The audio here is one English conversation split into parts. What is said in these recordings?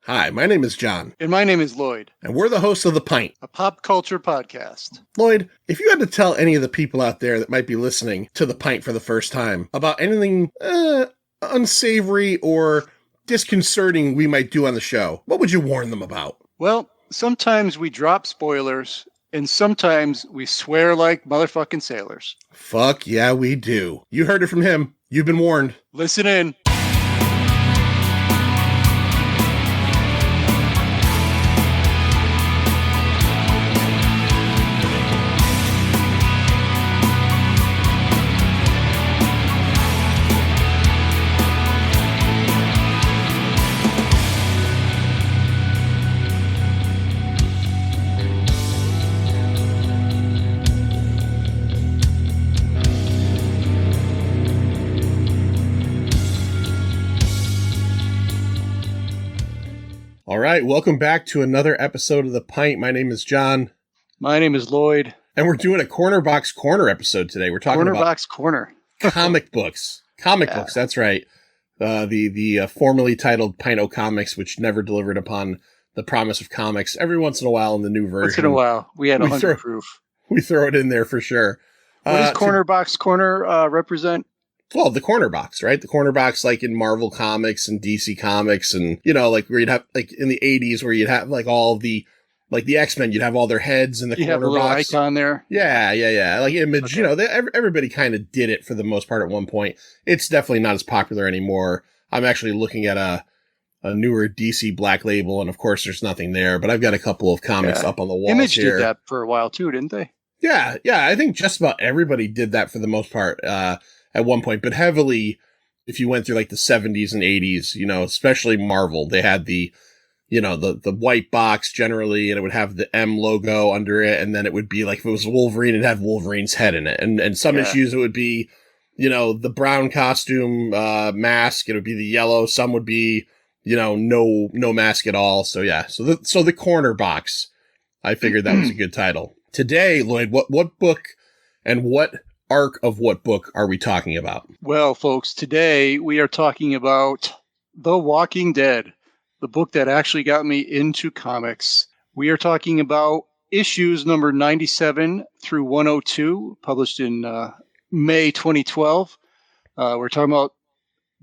Hi, my name is John. And my name is Lloyd. And we're the hosts of The Pint, a pop culture podcast. Lloyd, if you had to tell any of the people out there that might be listening to The Pint for the first time about anything unsavory or disconcerting we might do on the show, what would you warn them about? Well, sometimes we drop spoilers, and sometimes we swear like motherfucking sailors. Fuck yeah, we do. You heard it from him. You've been warned. Listen in. All right, welcome back to another episode of The Pint. My name is John. My name is Lloyd. And we're doing a Corner Box Corner episode today. We're talking about Corner. comic books. Comic books, that's right. The formerly titled Pint-O Comics, which never delivered upon the promise of comics. Every once in a while in the new version. Once in a while. We had 100 proof. We throw it in there for sure. What does Corner Box Corner represent? Well, the corner box, right? The corner box, like in Marvel Comics and DC Comics, and like where you'd have, like in the 80s, where you'd have like all the, like the X-Men, you'd have all their heads in the corner box. You have a little icon there. Yeah. Like Image, okay. Everybody kind of did it for the most part at one point. It's definitely not as popular anymore. I'm actually looking at a newer DC Black Label, and of course, there's nothing there. But I've got a couple of comics up on the walls. Image here. did that for a while too, didn't they? Yeah. I think just about everybody did that for the most part. At one point, but heavily, if you went through like the 70s and 80s, especially Marvel, they had the white box generally, and it would have the M logo under it, and then it would be like, if it was Wolverine, it'd have Wolverine's head in it, and some issues it would be, the brown costume mask, it would be the yellow, some would be, no mask at all. So yeah, so the corner box, I figured that was a good title. Today, Lloyd, what book and what arc of what book are we talking about? Well, folks, today we are talking about The Walking Dead, the book that actually got me into comics. We are talking about issues number 97 through 102, published in May 2012. We're talking about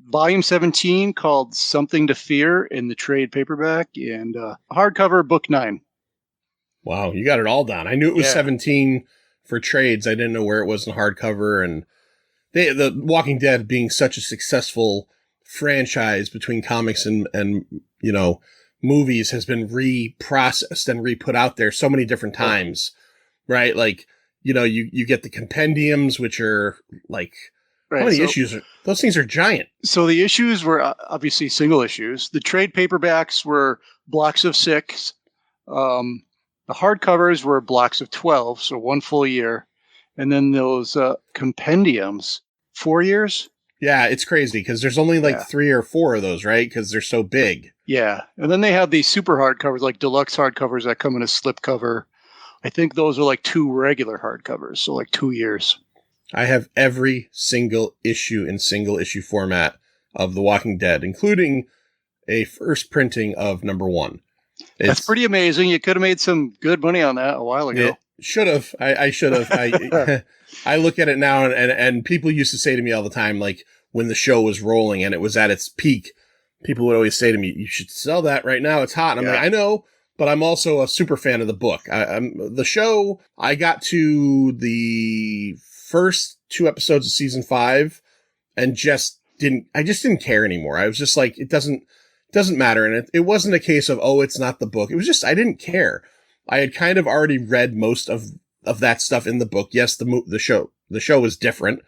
volume 17, called Something to Fear, in the trade paperback, and hardcover book 9. Wow, you got it all down. I knew it was 17 for trades. I didn't know where it was in hardcover, and the Walking Dead being such a successful franchise between comics and movies has been reprocessed and re-put out there so many different times, right? Like, you get the compendiums, which are like, how many issues? Those things are giant. So the issues were obviously single issues. The trade paperbacks were blocks of 6. The hardcovers were blocks of 12, so 1 full year. And then those compendiums, 4 years? Yeah, it's crazy because there's only like 3 or 4 of those, right? Because they're so big. Yeah. And then they have these super hardcovers, like deluxe hardcovers that come in a slipcover. I think those are like 2 regular hardcovers, so like 2 years. I have every single issue in single issue format of The Walking Dead, including a first printing of number 1. That's pretty amazing. You could have made some good money on that a while ago. Should have. I should have. I look at it now, and people used to say to me all the time, like when the show was rolling and it was at its peak, people would always say to me, "You should sell that right now. It's hot." And I'm like, I know, but I'm also a super fan of the book. The show, I got to the first 2 episodes of season 5 and just didn't care anymore. I was just like, it doesn't matter. And it wasn't a case of, it's not the book. It was just, I didn't care. I had kind of already read most of that stuff in the book. Yes, the show was different,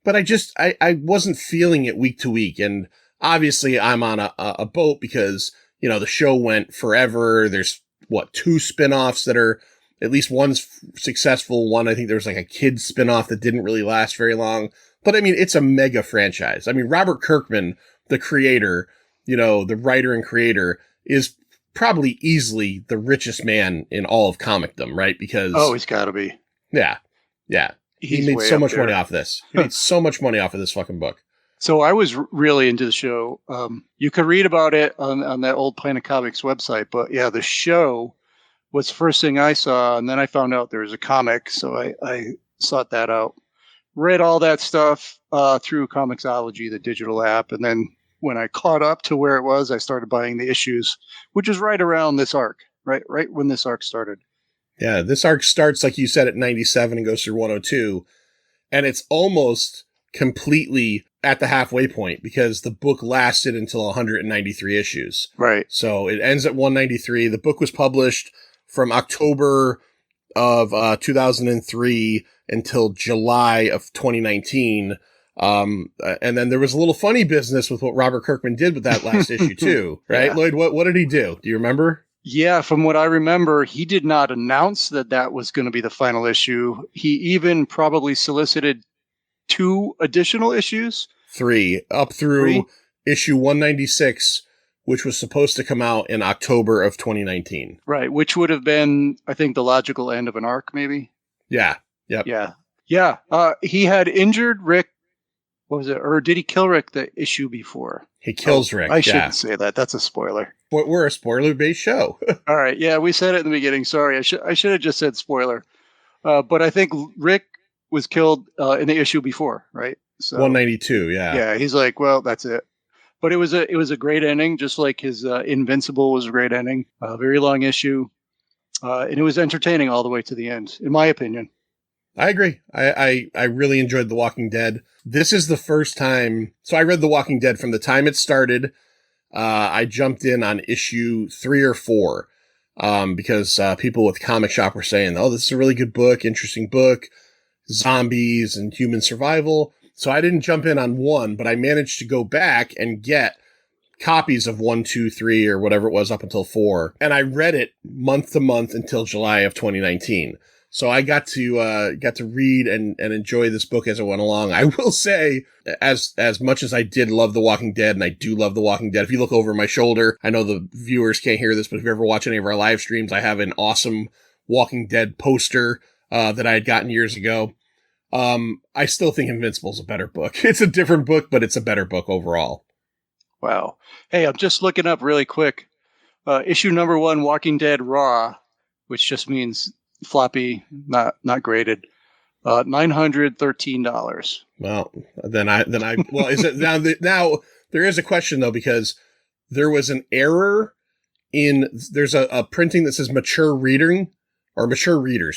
but I wasn't feeling it week to week. And obviously I'm on a boat because, the show went forever. There's 2 spinoffs that are, at least one's successful. One, I think there was like a kids spinoff that didn't really last very long, but I mean, it's a mega franchise. I mean, Robert Kirkman, the creator, the writer and creator, is probably easily the richest man in all of comicdom, right? Because he's got to be. Yeah. He made so much money off this. He made so much money off of this fucking book. So I was really into the show. You could read about it on that old Planet Comics website, but yeah, the show was the first thing I saw, and then I found out there was a comic, so I sought that out. Read all that stuff through Comixology, the digital app, and then when I caught up to where it was, I started buying the issues, which was right around this arc, right when this arc started. Yeah, this arc starts, like you said, at 97 and goes through 102, and it's almost completely at the halfway point because the book lasted until 193 issues. Right. So it ends at 193. The book was published from October of 2003 until July of 2019. And then there was a little funny business with what Robert Kirkman did with that last issue too, right? Yeah. Lloyd, what did he do? Do you remember? Yeah, from what I remember, he did not announce that was going to be the final issue. He even probably solicited 2 additional issues. 3, up through issue 196, which was supposed to come out in October of 2019. Right, which would have been, I think, the logical end of an arc, maybe. Yeah. Yep. Yeah. He had injured Rick. What was it? Or did he kill Rick the issue before? He kills Rick. I shouldn't say that. That's a spoiler. But we're a spoiler-based show. All right. Yeah, we said it in the beginning. Sorry, I should have just said spoiler. But I think Rick was killed in the issue before, right? So 192. Yeah. Yeah. He's like, well, that's it. But it was a great ending, just like his Invincible was a great ending. Very long issue, and it was entertaining all the way to the end, in my opinion. I agree. I really enjoyed The Walking Dead. This is the first time. So I read The Walking Dead from the time it started. I jumped in on issue 3 or 4 because people with Comic Shop were saying, oh, this is a really good book, interesting book, zombies and human survival. So I didn't jump in on 1, but I managed to go back and get copies of 1, 2, 3, or whatever it was up until 4. And I read it month to month until July of 2019. So I got to read and enjoy this book as it went along. I will say, as much as I did love The Walking Dead, and I do love The Walking Dead, if you look over my shoulder, I know the viewers can't hear this, but if you ever watch any of our live streams, I have an awesome Walking Dead poster that I had gotten years ago. I still think Invincible's a better book. It's a different book, but it's a better book overall. Wow. Hey, I'm just looking up really quick. Issue number 1, Walking Dead Raw, which just means floppy, not graded. $913. Well, then I well, is it now there is a question though, because there was an error there's a printing that says mature readers,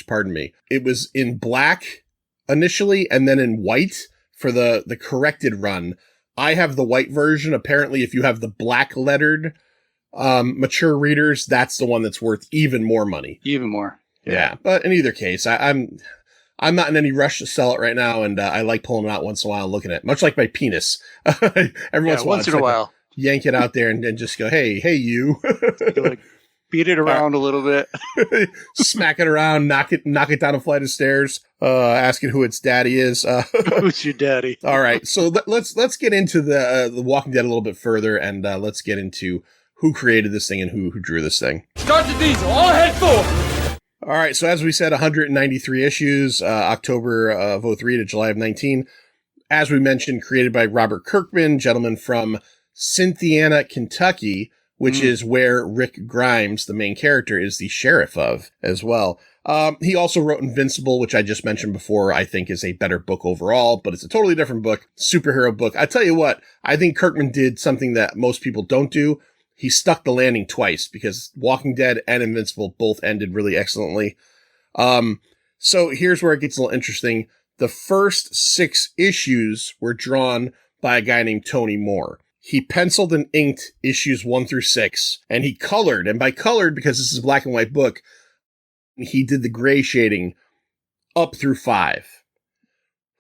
pardon me. It was in black initially and then in white for the corrected run. I have the white version. Apparently, if you have the black lettered mature readers, that's the one that's worth even more money. Even more. Yeah. But in either case, I'm not in any rush to sell it right now, and I like pulling it out once in a while and looking at it, much like my penis. Every once in a while. Yank it out there and just go, hey, you. Like, beat it around a little bit. Smack it around, knock it down a flight of stairs, asking who its daddy is. Who's your daddy? All right, so let's get into the Walking Dead a little bit further, and let's get into who created this thing and who drew this thing. Start the diesel, all head forward! All right, so as we said, 193 issues, October of 03 to July of 19. As we mentioned, created by Robert Kirkman, gentleman from Cynthiana, Kentucky, which is where Rick Grimes, the main character, is the sheriff of as well. He also wrote Invincible, which I just mentioned before, I think is a better book overall, but it's a totally different book, superhero book. I tell you what, I think Kirkman did something that most people don't do. He stuck the landing twice because Walking Dead and Invincible both ended really excellently. So here's where it gets a little interesting. The first 6 issues were drawn by a guy named Tony Moore. He penciled and inked issues 1 through 6, and he colored. And by colored, because this is a black and white book, he did the gray shading up through 5.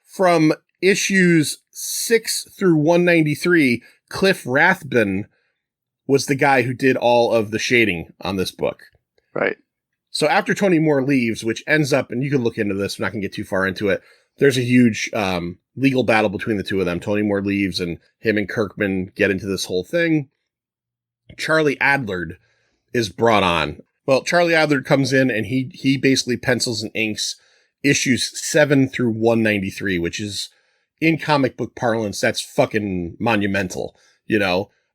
From issues 6 through 193, Cliff Rathbun was the guy who did all of the shading on this book. Right. So after Tony Moore leaves, which ends up, and you can look into this, I'm not going to get too far into it, there's a huge legal battle between the two of them. Tony Moore leaves, and him and Kirkman get into this whole thing. Charlie Adlard is brought on. Well, Charlie Adlard comes in, and he basically pencils and inks issues 7 through 193, which is in comic book parlance, that's fucking monumental,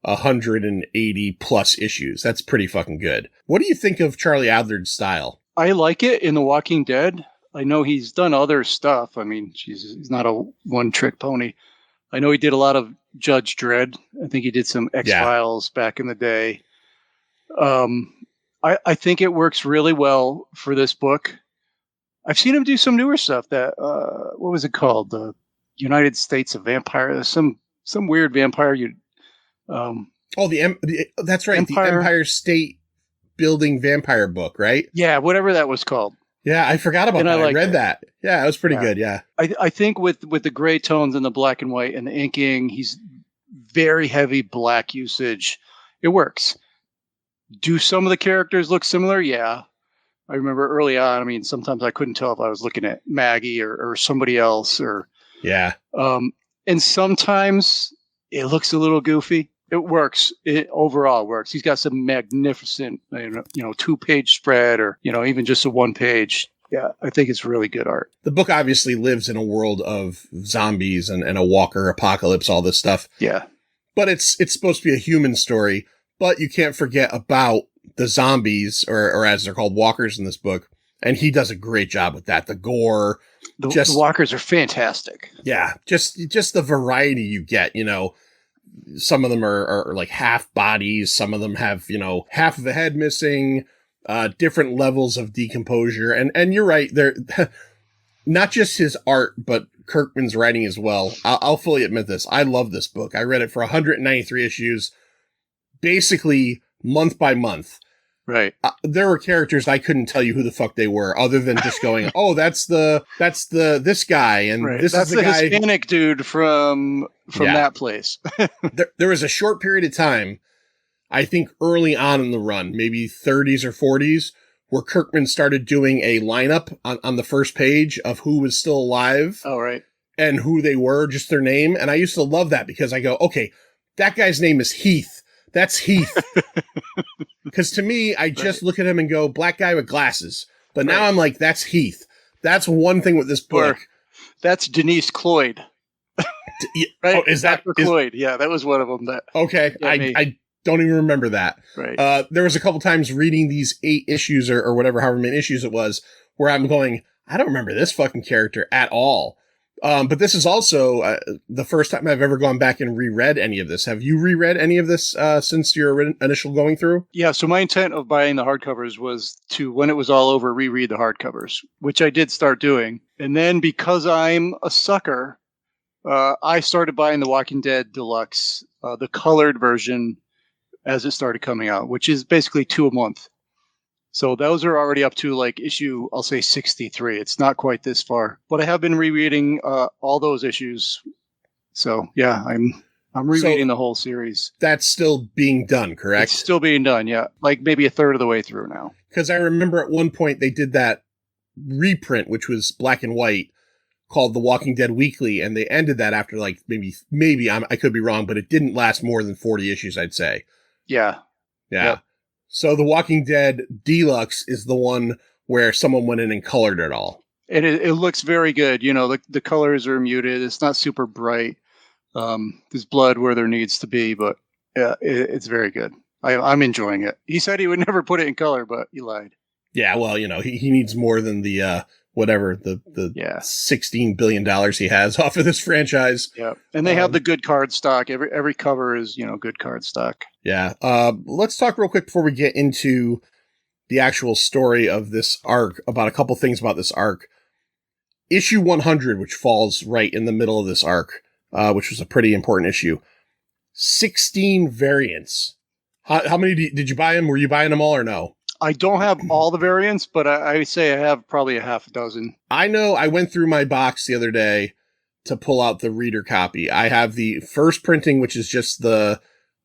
180 plus issues. That's pretty fucking good. What do you think of Charlie Adler's style? I like it in The Walking Dead. I know he's done other stuff. I mean, he's not a one-trick pony. I know he did a lot of Judge Dredd. I think he did some X-Files back in the day. I think it works really well for this book. I've seen him do some newer stuff. That what was it called? The United States of Vampire. Some weird vampire. That's right. Empire. The Empire State Building vampire book, right? Yeah, whatever that was called. Yeah, I forgot about that. I read that. Yeah, it was pretty good. Yeah, I think with the gray tones and the black and white and the inking, he's very heavy black usage. It works. Do some of the characters look similar? Yeah. I remember early on, I mean, sometimes I couldn't tell if I was looking at Maggie or somebody else yeah. And sometimes it looks a little goofy. It works. It overall works. He's got some magnificent, 2-page spread or, even just a 1-page. Yeah, I think it's really good art. The book obviously lives in a world of zombies and a walker apocalypse, all this stuff. Yeah. But it's supposed to be a human story, but you can't forget about the zombies, or as they're called, walkers in this book. And he does a great job with that. The gore. The walkers are fantastic. Yeah. Just the variety you get, some of them are like half bodies. Some of them have, half of a head missing, different levels of decomposure. And you're right. They're not just his art, but Kirkman's writing as well. I'll fully admit this. I love this book. I read it for 193 issues, basically month by month. Right. There were characters I couldn't tell you who the fuck they were, other than just going, "Oh, that's this guy," and right. This that's is the guy, Hispanic dude from that place. There was a short period of time, I think early on in the run, maybe 30s or 40s, where Kirkman started doing a lineup on the first page of who was still alive. Oh, right. And who they were, just their name. And I used to love that because I go, okay, that guy's name is Heath. That's Heath. Because to me, I just look at him and go, black guy with glasses. But now I'm like, that's Heath. That's one thing with this book. Or, that's Denise Cloyd. Right? Oh, is that Cloyd? Yeah, that was one of them. Okay, I don't even remember that. Right. There was a couple times reading these 8 issues or whatever, however many issues it was, where I'm going, I don't remember this fucking character at all. But this is also the first time I've ever gone back and reread any of this. Have you reread any of this since your initial going through? Yeah, so my intent of buying the hardcovers was to, when it was all over, reread the hardcovers, which I did start doing. And then because I'm a sucker, I started buying The Walking Dead Deluxe, the colored version, as it started coming out, which is basically 2 a month. So those are already up to like issue, I'll say 63. It's not quite this far, but I have been rereading all those issues. So yeah, I'm rereading the whole series. That's still being done, correct? It's still being done, yeah. Like maybe a third of the way through now. Because I remember at one point they did that reprint, which was black and white, called The Walking Dead Weekly, and they ended that after like maybe I could be wrong, but it didn't last more than 40 issues, I'd say. Yeah. Yeah. Yep. So The Walking Dead Deluxe is the one where someone went in and colored it all. And it looks very good. You know, the colors are muted. It's not super bright. There's blood where there needs to be, but yeah, it's very good. I'm enjoying it. He said he would never put it in color, but he lied. Yeah, well, he needs more than the whatever the $16 billion he has off of this franchise. Yeah, and they have the good card stock. Every cover is good card stock. Yeah. Let's talk real quick before we get into the actual story of this arc about a couple things about this arc. Issue 100, which falls right in the middle of this arc, which was a pretty important issue. 16 variants. How many did you buy them? Were you buying them all or no? I don't have all the variants, but I say I have probably a half a dozen. I know I went through my box the other day to pull out the reader copy. I have the first printing, which is just the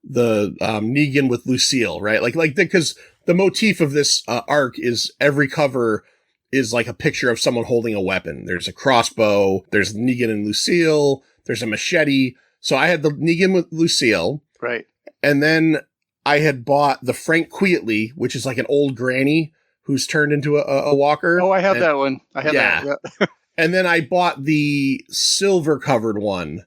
Negan with Lucille, right? Like because the motif of this arc is every cover is like a picture of someone holding a weapon. There's a crossbow, there's Negan and Lucille, there's a machete. So I had the Negan with Lucille. Right. And then I had bought the Frank Queatley, which is like an old granny who's turned into a walker. Oh, I have that one. I have that. Yeah. And then I bought the silver covered one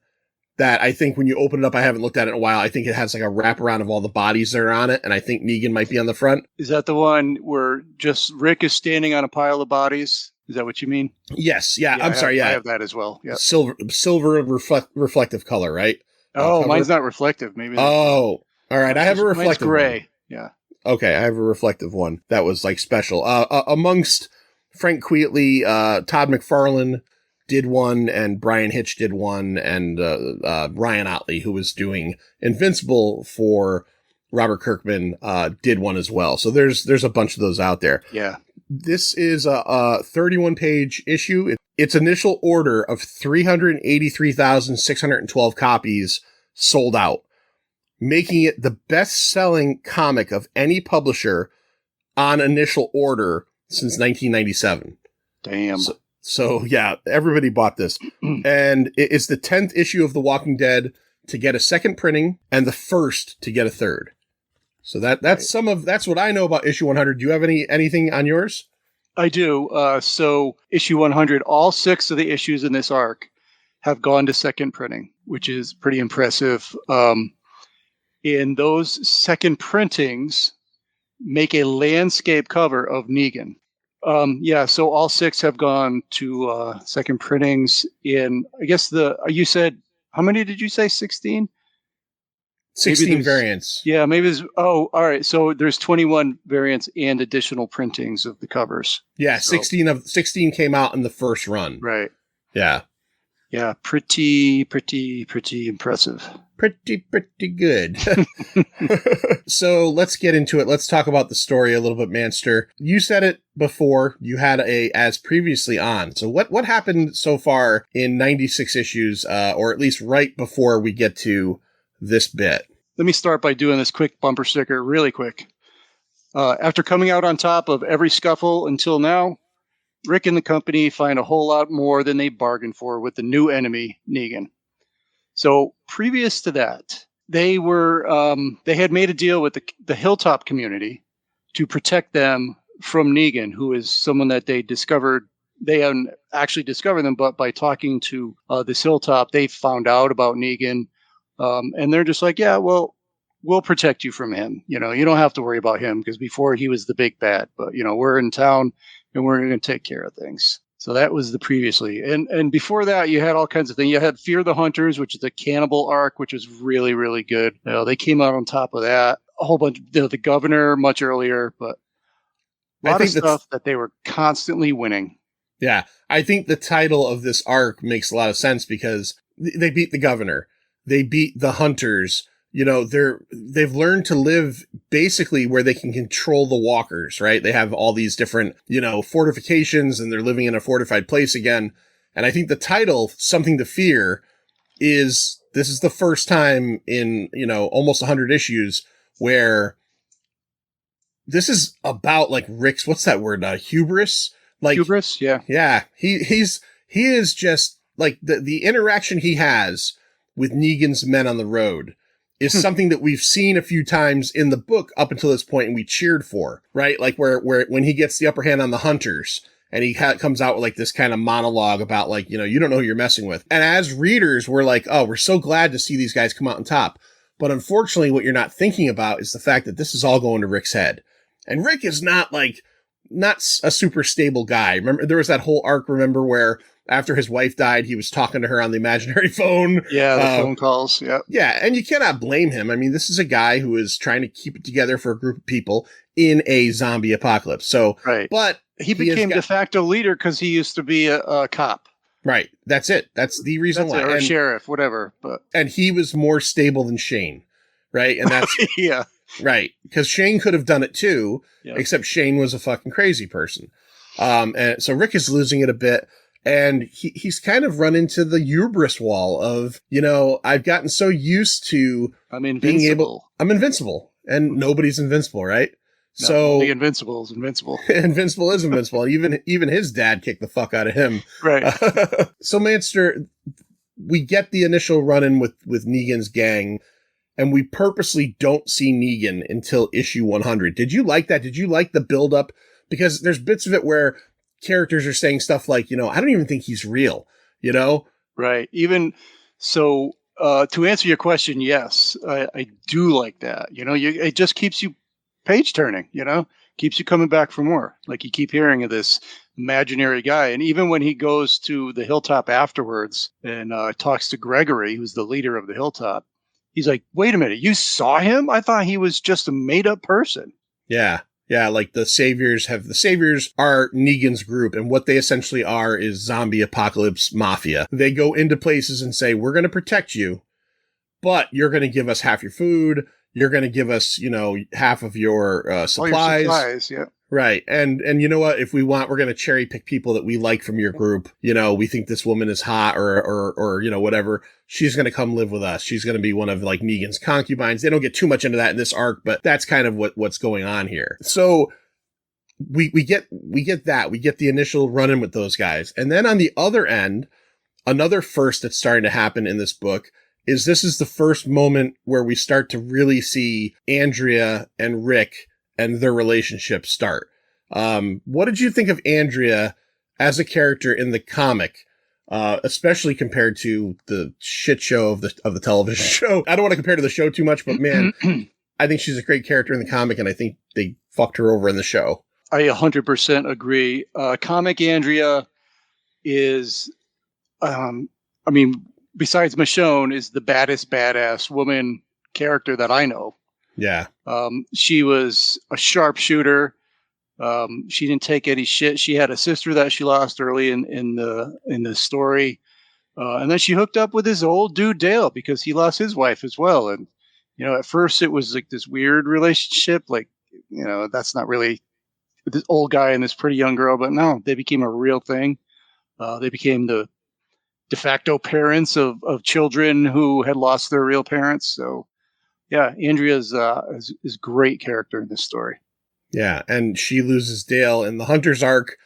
that I think when you open it up, I haven't looked at it in a while. I think it has like a wraparound of all the bodies that are on it. And I think Negan might be on the front. Is that the one where just Rick is standing on a pile of bodies? Is that what you mean? Yes. Yeah. I'm sorry. Yeah. I have that as well. Yeah. Silver reflective color, right? Oh, mine's not reflective. Maybe. Oh, all right. I have a reflective gray. one. Yeah. Okay. I have a reflective one that was like special. Amongst Frank Queatley, Todd McFarlane did one, and Brian Hitch did one, and Ryan Otley, who was doing Invincible for Robert Kirkman, did one as well. So there's a bunch of those out there. Yeah. This is a 31-page issue. Its initial order of 383,612 copies sold out, making it the best-selling comic of any publisher on initial order since 1997. Damn. So yeah, everybody bought this. And it's the 10th issue of The Walking Dead to get a second printing and the first to get a third. So that's what I know about issue 100. Do you have anything on yours? I do. So issue 100, all 6 of the issues in this arc have gone to second printing, which is pretty impressive. In those second printings make a landscape cover of Negan. So all 6 have gone to second printings in, I guess you said, how many did you say? 16? 16 variants. Yeah, maybe there's, all right. So there's 21 variants and additional printings of the covers. Yeah, 16 came out in the first run. Right. Yeah. Yeah, pretty impressive. Pretty good. So let's get into it. Let's talk about the story a little bit, Manster. You said it before. You had a as previously on. So what happened so far in 96 issues, or at least right before we get to this bit? Let me start by doing this quick bumper sticker really quick. After coming out on top of every scuffle until now, Rick and the company find a whole lot more than they bargained for with the new enemy, Negan. So previous to that, they had made a deal with the Hilltop community to protect them from Negan, who is someone that they discovered. They hadn't actually discovered them, but by talking to this Hilltop, they found out about Negan. And they're just like, yeah, well, we'll protect you from him. You don't have to worry about him because before he was the big bad, but we're in town and we're going to take care of things. So that was the previously. And before that, you had all kinds of things. You had Fear the Hunters, which is a cannibal arc, which was really, really good. They came out on top of that. A whole bunch, the Governor much earlier, but a lot of stuff that they were constantly winning. Yeah. I think the title of this arc makes a lot of sense because they beat the Governor. They beat the Hunters. They've learned to live basically where they can control the walkers, right? They have all these different, fortifications, and they're living in a fortified place again. And I think the title, Something to Fear, this is the first time in, almost 100 issues where this is about like Rick's, what's that word? Hubris? Like hubris. Yeah. Yeah. He is just like the interaction he has with Negan's men on the road is something that we've seen a few times in the book up until this point, and we cheered for, right? Like where when he gets the upper hand on the Hunters, and he comes out with like this kind of monologue about like, you don't know who you're messing with. And as readers, we're like, oh, we're so glad to see these guys come out on top. But unfortunately, what you're not thinking about is the fact that this is all going to Rick's head. And Rick is not a super stable guy. Remember, there was that whole arc, where after his wife died, he was talking to her on the imaginary phone. Yeah, the phone calls. Yeah. Yeah, and you cannot blame him. I mean, this is a guy who is trying to keep it together for a group of people in a zombie apocalypse. So, right. But he became de facto leader because he used to be a cop. Right. That's it. That's the reason why. Or sheriff, whatever. And he was more stable than Shane, right? And that's yeah. Right. Because Shane could have done it too, except Shane was a fucking crazy person. And so Rick is losing it a bit. And he's kind of run into the hubris wall of, I've gotten so used to I'm invincible, and nobody's invincible, right? No, so only Invincible is invincible. Invincible is invincible. Even his dad kicked the fuck out of him. Right. So Manster, we get the initial run-in with Negan's gang, and we purposely don't see Negan until issue 100. Did you like that? Did you like the build-up? Because there's bits of it where characters are saying stuff like, I don't even think he's real, Right. Even so, to answer your question, yes, I do like that. It just keeps you page turning, keeps you coming back for more. Like you keep hearing of this imaginary guy. And even when he goes to the hilltop afterwards and talks to Gregory, who's the leader of the hilltop, he's like, wait a minute, you saw him? I thought he was just a made up person. Yeah. Yeah, like the Saviors are Negan's group, and what they essentially are is zombie apocalypse mafia. They go into places and say, we're going to protect you, but you're going to give us half your food. You're going to give us, half of your supplies. All your supplies, yeah. Right. And you know what? If we want, we're going to cherry pick people that we like from your group. We think this woman is hot or whatever. She's going to come live with us. She's going to be one of like Negan's concubines. They don't get too much into that in this arc, but that's kind of what's going on here. So we get that. We get the initial run-in with those guys. And then on the other end, another first that's starting to happen in this book is this is the first moment where we start to really see Andrea and Rick and their relationship start. What did you think of Andrea as a character in the comic, especially compared to the shit show of the television show? I don't want to compare to the show too much, but man, I think she's a great character in the comic, and I think they fucked her over in the show. I 100% agree. Comic Andrea is, besides Michonne, is the baddest badass woman character that I know. Yeah. She was a sharpshooter. She didn't take any shit. She had a sister that she lost early in the story. And then she hooked up with this old dude, Dale, because he lost his wife as well. And, at first it was like this weird relationship. Like, that's not really this old guy and this pretty young girl, but no, they became a real thing. They became the de facto parents of children who had lost their real parents. So, yeah, Andrea is a great character in this story. Yeah, and she loses Dale in the Hunter's arc,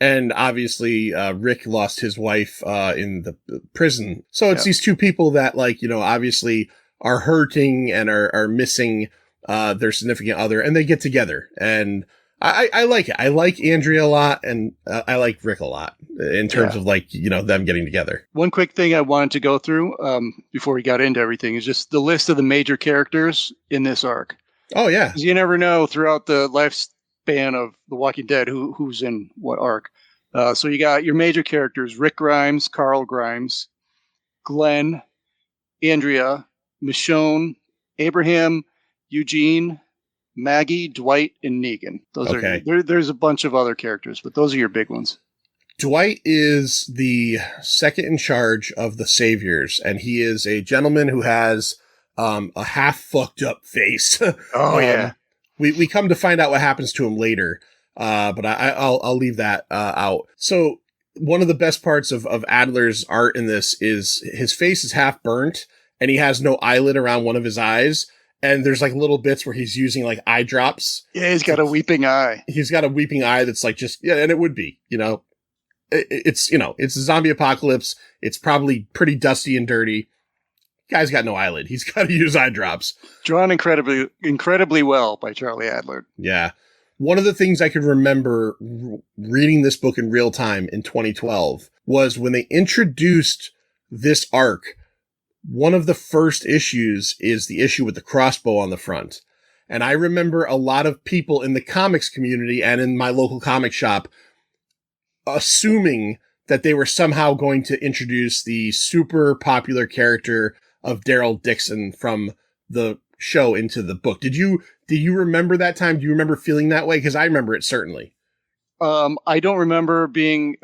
and obviously Rick lost his wife in the prison. So it's these two people that, obviously are hurting and are missing their significant other, and they get together. And I like it. I like Andrea a lot, and I like Rick a lot in terms of them getting together. One quick thing I wanted to go through before we got into everything is just the list of the major characters in this arc. Oh yeah, because you never know throughout the lifespan of The Walking Dead who's in what arc. So you got your major characters: Rick Grimes, Carl Grimes, Glenn, Andrea, Michonne, Abraham, Eugene, Maggie, Dwight, and Negan. Those are there's a bunch of other characters, but those are your big ones. Dwight is the second in charge of the Saviors, and he is a gentleman who has a half fucked up face. Oh yeah. We come to find out what happens to him later, but I'll leave that out. So one of the best parts of Adler's art in this is his face is half burnt, and he has no eyelid around one of his eyes. And there's like little bits where he's using like eye drops. Yeah, he's got a weeping eye. He's got a weeping eye that's like and it would be, it's a zombie apocalypse. It's probably pretty dusty and dirty. Guy's got no eyelid. He's got to use eye drops. Drawn incredibly well by Charlie Adler. Yeah. One of the things I could remember reading this book in real time in 2012 was when they introduced this arc. One of the first issues is the issue with the crossbow on the front. And I remember a lot of people in the comics community and in my local comic shop assuming that they were somehow going to introduce the super popular character of Daryl Dixon from the show into the book. Did you remember that time? Do you remember feeling that way? Because I remember it certainly. I don't remember being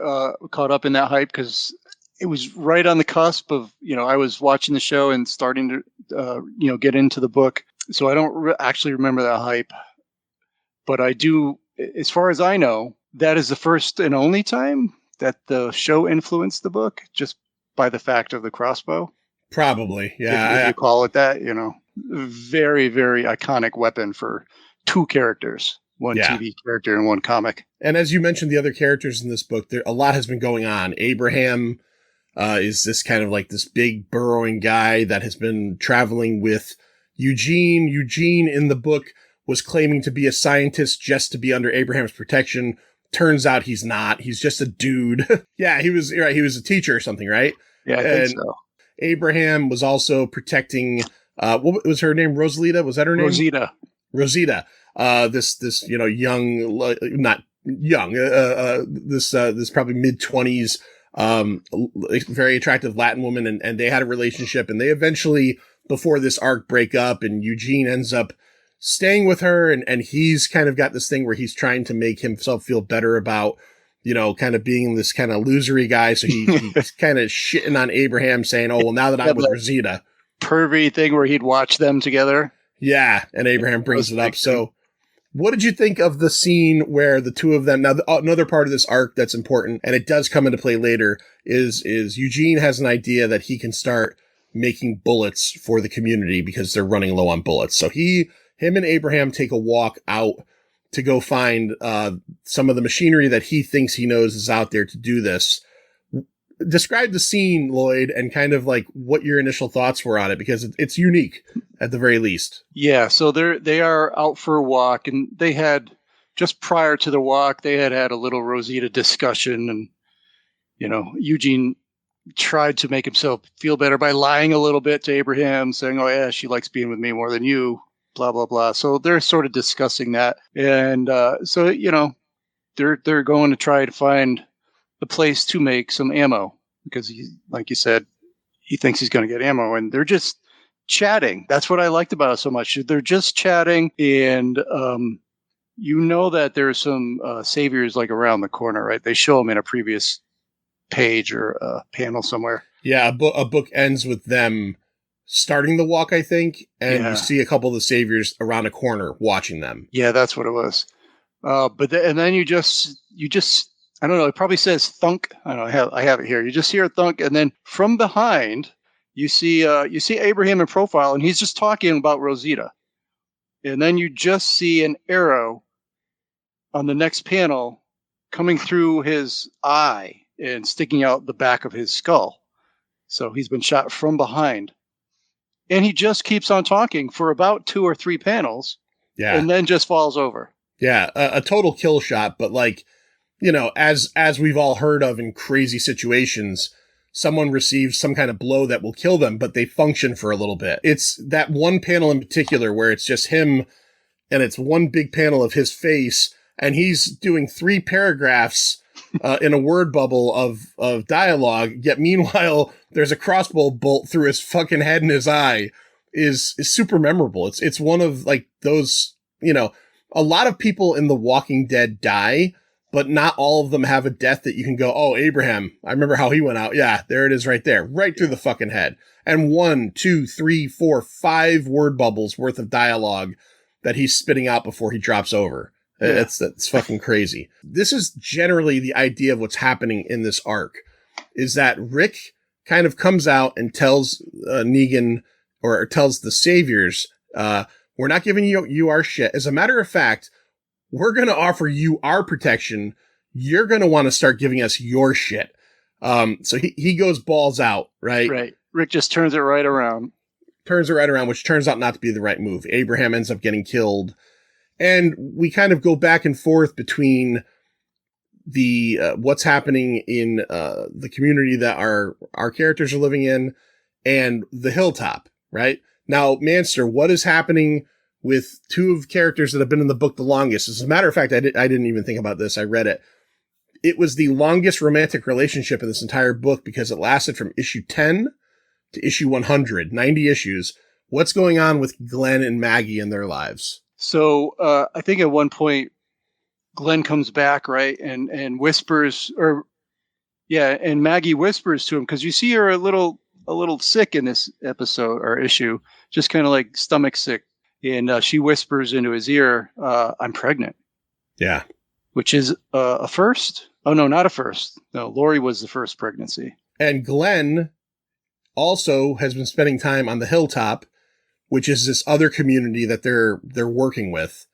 caught up in that hype because it was right on the cusp of, I was watching the show and starting to, get into the book. So I don't actually remember that hype. But I do, as far as I know, that is the first and only time that the show influenced the book, just by the fact of the crossbow. Probably, yeah. If you call it that, very, very iconic weapon for two characters. One TV character and one comic. And as you mentioned, the other characters in this book, a lot has been going on. Abraham is this kind of like this big burrowing guy that has been traveling with Eugene. Eugene in the book was claiming to be a scientist just to be under Abraham's protection, turns out he's not. He's just a dude. Yeah, he was right. He was a teacher or something, right? Yeah, I think so. Abraham was also protecting, what was her name? Rosalita? Was that her name? Rosita. This, young, not young, this probably mid-20s, very attractive Latin woman. And they had a relationship, and they eventually, before this arc, break up, and Eugene ends up staying with her. And he's kind of got this thing where he's trying to make himself feel better about, kind of being this kind of losery guy. So he's kind of shitting on Abraham, saying, oh, well, now that I'm with Rosita. Pervy thing where he'd watch them together. Yeah. And Abraham brings it up. So what did you think of the scene where the two of them, now another part of this arc that's important, and it does come into play later, is Eugene has an idea that he can start making bullets for the community because they're running low on bullets. So him and Abraham take a walk out to go find some of the machinery that he thinks he knows is out there to do this. Describe the scene, Lloyd, and kind of like what your initial thoughts were on it, because it's unique at the very least. Yeah, so they are out for a walk, and they had, just prior to the walk, they had a little Rosita discussion, and, Eugene tried to make himself feel better by lying a little bit to Abraham, saying, oh yeah, she likes being with me more than you. Blah, blah, blah. So they're sort of discussing that. And they're going to try to find the place to make some ammo because, like you said, he thinks he's going to get ammo. And they're just chatting. That's what I liked about it so much. They're just chatting. And that there's some saviors like around the corner, right? They show them in a previous page or a panel somewhere. Yeah, a book ends with them starting the walk, I think, and you see a couple of the saviors around a corner watching them. Yeah, that's what it was. And then you just I don't know, it probably says thunk. I don't know, I have it here. You just hear a thunk, and then from behind you see Abraham in profile, and he's just talking about Rosita. And then you just see an arrow on the next panel coming through his eye and sticking out the back of his skull. So he's been shot from behind. And he just keeps on talking for about 2 or 3 panels. Yeah. And then just falls over. Yeah. A total kill shot. But as we've all heard of in crazy situations, someone receives some kind of blow that will kill them, but they function for a little bit. It's that one panel in particular where it's just him and it's one big panel of his face, and he's doing 3 paragraphs in a word bubble of dialogue. Yet meanwhile, there's a crossbow bolt through his fucking head and his eye is super memorable. It's one of like those, a lot of people in The Walking Dead die, but not all of them have a death that you can go, oh, Abraham, I remember how he went out. Yeah, there it is right there, right through the fucking head. And 1, 2, 3, 4, 5 word bubbles worth of dialogue that he's spitting out before he drops over. Yeah. That's fucking crazy. This is generally the idea of what's happening in this arc, is that Rick kind of comes out and tells Negan, or tells the saviors, we're not giving you our shit. As a matter of fact, we're going to offer you our protection. You're going to want to start giving us your shit. So he goes balls out, right? Right. Rick just turns it right around. Which turns out not to be the right move. Abraham ends up getting killed. And we kind of go back and forth between the what's happening in the community that our characters are living in and the hilltop, right? Now, Manster, what is happening with 2 of characters that have been in the book the longest? As a matter of fact, I didn't even think about this. I read it. It was the longest romantic relationship in this entire book because it lasted from issue 10 to issue 100, 90 issues. What's going on with Glenn and Maggie in their lives? So I think at one point, Glenn comes back, right, and whispers, and Maggie whispers to him, because you see her a little sick in this episode or issue, just kind of like stomach sick, and she whispers into his ear, "I'm pregnant." Yeah, which is a first. Oh no, not a first. No, Lori was the first pregnancy. And Glenn also has been spending time on the hilltop, which is this other community that they're working with.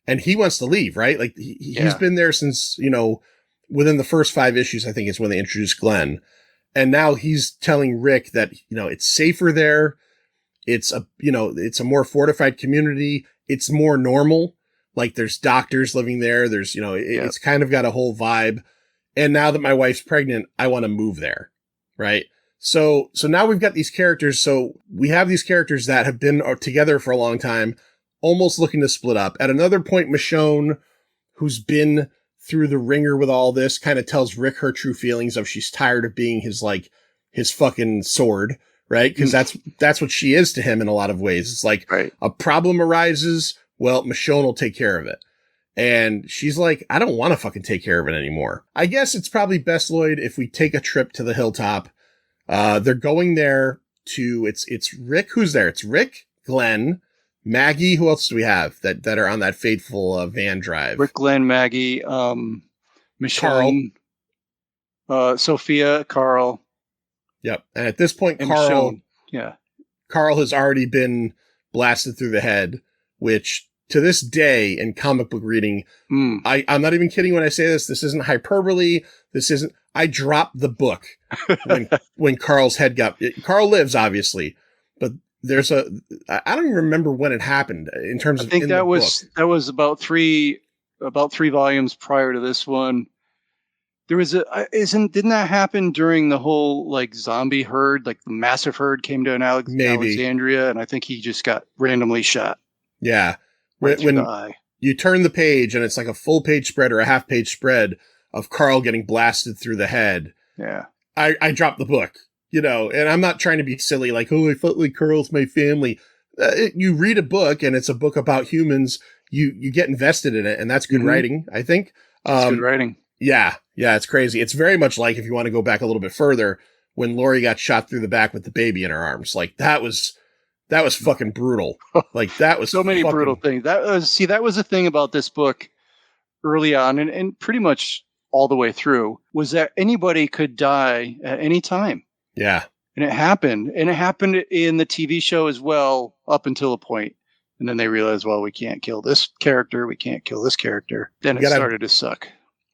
And he wants to leave, right? Like he's been there since, within the first 5 issues, I think is when they introduced Glenn. And now he's telling Rick that, it's safer there. It's a more fortified community. It's more normal. Like there's doctors living there. There's, it's kind of got a whole vibe. And now that my wife's pregnant, I want to move there. Right. So now we've got these characters. So we have these characters that have been together for a long time, almost looking to split up. At another point, Michonne, who's been through the ringer with all this, kind of tells Rick her true feelings of she's tired of being his fucking sword, right? Because that's what she is to him in a lot of ways. It's like a problem arises, well, Michonne will take care of it. And she's like, I don't want to fucking take care of it anymore. I guess it's probably best, Lloyd, if we take a trip to the hilltop. They're going there to, it's Rick. Who's there? It's Rick, Glenn, Maggie. Who else do we have that are on that fateful van drive? Rick, Glenn, Maggie, Michonne, Sophia, Carl. Yep. And at this point, Carl has already been blasted through the head, which to this day in comic book reading, I'm not even kidding when I say this. This isn't hyperbole. I dropped the book when Carl's head Carl lives, obviously, but I don't even remember when it happened in terms of, I think that was about three volumes prior to this one. There was didn't that happen during the whole like zombie herd, like the massive herd came to Alexandria, and I think he just got randomly shot. Yeah. Right when the eye. You turn the page and it's like a full page spread or a half page spread of Carl getting blasted through the head. Yeah. I dropped the book, and I'm not trying to be silly, like, oh, I felt like Carl's my family. You read a book and it's a book about humans. You get invested in it, and that's good writing, I think. That's good writing. Yeah. Yeah. It's crazy. It's very much like, if you want to go back a little bit further, when Lori got shot through the back with the baby in her arms, like that was fucking brutal. Like that was so many brutal things. That was the thing about this book early on and pretty much all the way through, was that anybody could die at any time. Yeah. And it happened in the TV show as well, up until a point. And then they realized, well, we can't kill this character. We can't kill this character. Then it started to suck.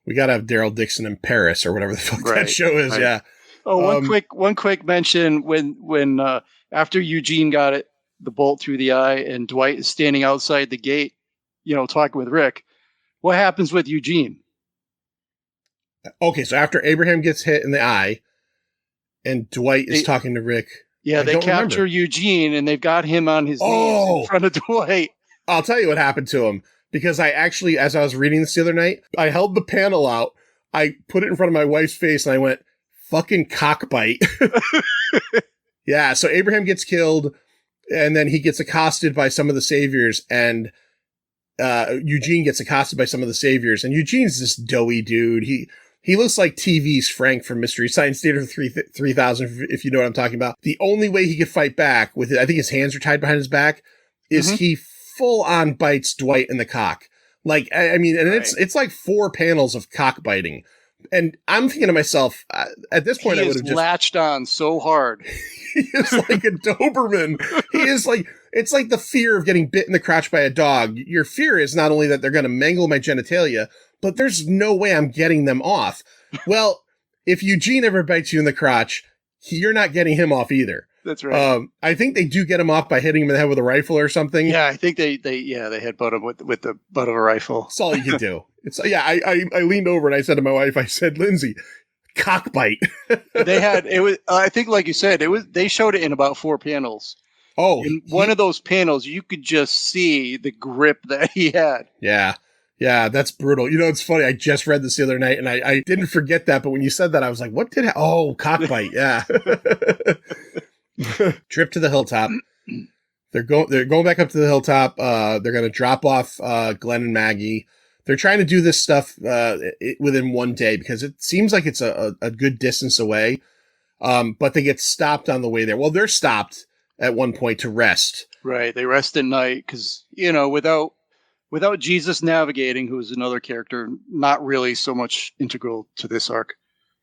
We got to have Daryl Dixon in Paris or whatever the fuck that show is. Right. Yeah. Oh, one quick mention when after Eugene got the bolt through the eye and Dwight is standing outside the gate, talking with Rick, what happens with Eugene? Okay, so after Abraham gets hit in the eye and Dwight is talking to Rick. Yeah, they capture Eugene and they've got him on his knees in front of Dwight. I'll tell you what happened to him, because I actually, as I was reading this the other night, I held the panel out, I put it in front of my wife's face, and I went, fucking cockbite. Yeah, so Abraham gets killed, and then he gets accosted by some of the saviors, and Eugene gets accosted by some of the saviors, and Eugene's this doughy dude. He looks like TV's Frank from Mystery Science Theater 3000, if you know what I'm talking about. The only way he could fight back with it, I think his hands are tied behind his back, is he full on bites Dwight in the cock. Like, I mean, and it's like 4 panels of cock biting. And I'm thinking to myself, at this point, I would have just latched on so hard. He is like a Doberman. He is like, it's like the fear of getting bit in the crotch by a dog. Your fear is not only that they're going to mangle my genitalia, but there's no way I'm getting them off. Well, if Eugene ever bites you in the crotch, you're not getting him off either. That's right. I think they do get him off by hitting him in the head with a rifle or something. Yeah, I think they headbutt him with the butt of a rifle. That's all you can do. I leaned over and I said to my wife, I said, Lindsay, cockbite. I think, like you said, they showed it in about 4 panels. Oh, in one of those panels, you could just see the grip that he had. Yeah. Yeah, that's brutal. It's funny. I just read this the other night and I didn't forget that. But when you said that, I was like, what did cockbite. Yeah. Trip to the hilltop. They're going back up to the hilltop. They're going to drop off Glenn and Maggie. They're trying to do this stuff within one day because it seems like it's a good distance away. But they get stopped on the way there. Well, they're stopped at one point to rest. Right. They rest at night because, without Jesus navigating, who is another character, not really so much integral to this arc.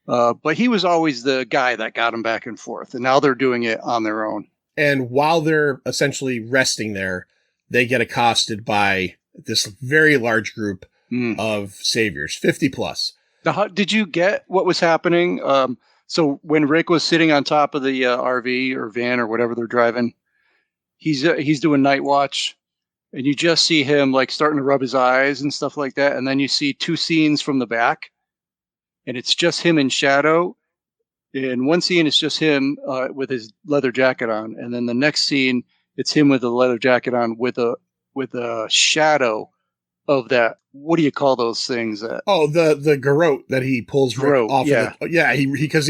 But he was always the guy that got them back and forth. And now they're doing it on their own. And while they're essentially resting there, they get accosted by this very large group of saviors, 50 plus. Now, did you get what was happening? So when Rick was sitting on top of the RV or van or whatever they're driving, he's doing night watch. and you just see him like starting to rub his eyes and stuff like that, and then you see 2 scenes from the back, and it's just him in shadow. In one scene, it's just him with his leather jacket on, and then the next scene, it's him with a leather jacket on with a shadow of that. What do you call those things? The garrote that he pulls Garrote, off. yeah. Of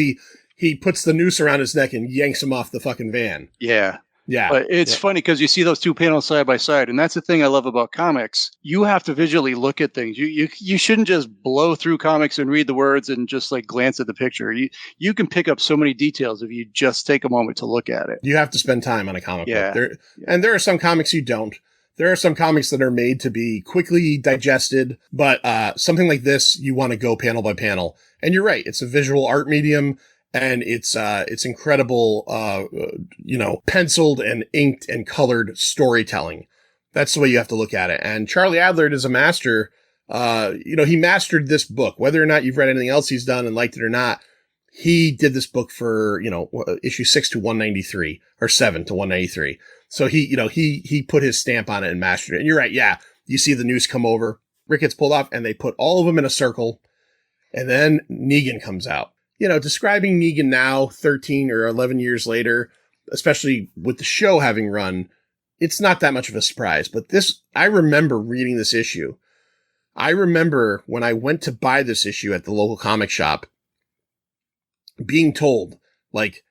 he puts the noose around his neck and yanks him off the fucking van. Yeah. Yeah. But it's funny because you see those 2 panels side by side, and that's the thing I love about comics. You have to visually look at things. You shouldn't just blow through comics and read the words and just like glance at the picture. You can pick up so many details if you just take a moment to look at it. You have to spend time on a comic book. Yeah. And there are some comics you don't. There are some comics that are made to be quickly digested, but something like this, you want to go panel by panel. And you're right, it's a visual art medium, and it's incredible, penciled and inked and colored storytelling. That's the way you have to look at it. And Charlie Adler is a master. He mastered this book. Whether or not you've read anything else he's done and liked it or not, he did this book for, issue 6 to 193 or 7 to 193. So he put his stamp on it and mastered it. And you're right. Yeah. You see the noose come over, Rick gets pulled off, and they put all of them in a circle. And then Negan comes out. Describing Negan now, 13 or 11 years later, especially with the show having run, it's not that much of a surprise. But I remember reading this issue. I remember when I went to buy this issue at the local comic shop, being told, like,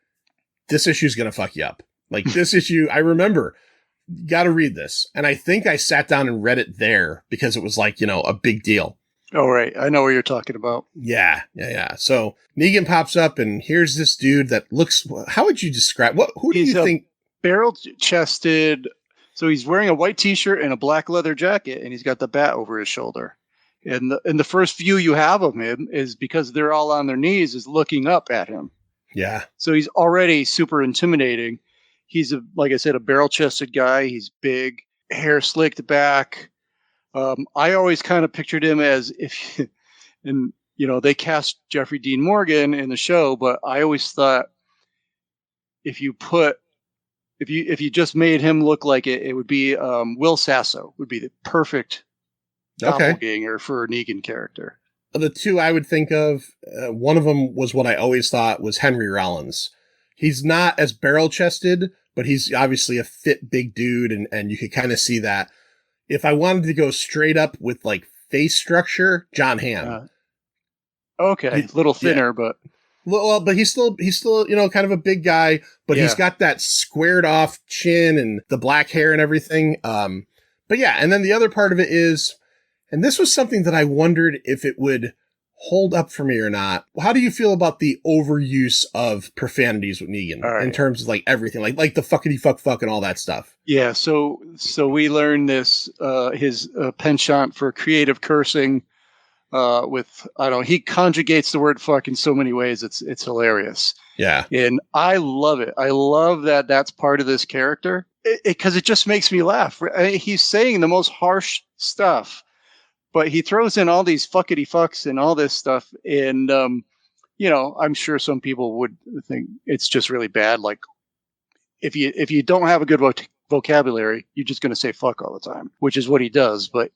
this issue's going to fuck you up. Like, this issue, I remember, got to read this. And I think I sat down and read it there because it was like, a big deal. Oh, right. I know what you're talking about. Yeah. So Negan pops up, and here's this dude that looks, how would you describe, who do you think? Barrel-chested, so he's wearing a white t-shirt and a black leather jacket, and he's got the bat over his shoulder. And the first view you have of him is because they're all on their knees, is looking up at him. Yeah. So he's already super intimidating. He's like I said, a barrel-chested guy. He's big, hair slicked back. I always kind of pictured him as they cast Jeffrey Dean Morgan in the show, but I always thought if you just made him look like it would be Will Sasso would be the perfect doppelganger for a Negan character. The 2 I would think of, one of them was what I always thought was Henry Rollins. He's not as barrel-chested, but he's obviously a fit big dude, and you could kind of see that. If I wanted to go straight up with like face structure, John Hamm. Okay, a little thinner, but he's still kind of a big guy, but he's got that squared off chin and the black hair and everything. But yeah, and then the other part of it is, and this was something that I wondered if it would hold up for me or not. How do you feel about the overuse of profanities with Negan in terms of like everything, like the fuckity fuck and all that stuff? Yeah. So we learned this, his penchant for creative cursing, with, he conjugates the word fuck in so many ways. It's hilarious. Yeah. And I love it. I love that that's part of this character because it just makes me laugh. He's saying the most harsh stuff, but he throws in all these fuckity fucks and all this stuff. And, I'm sure some people would think it's just really bad. Like if you don't have a good vocabulary, you're just going to say fuck all the time, which is what he does. But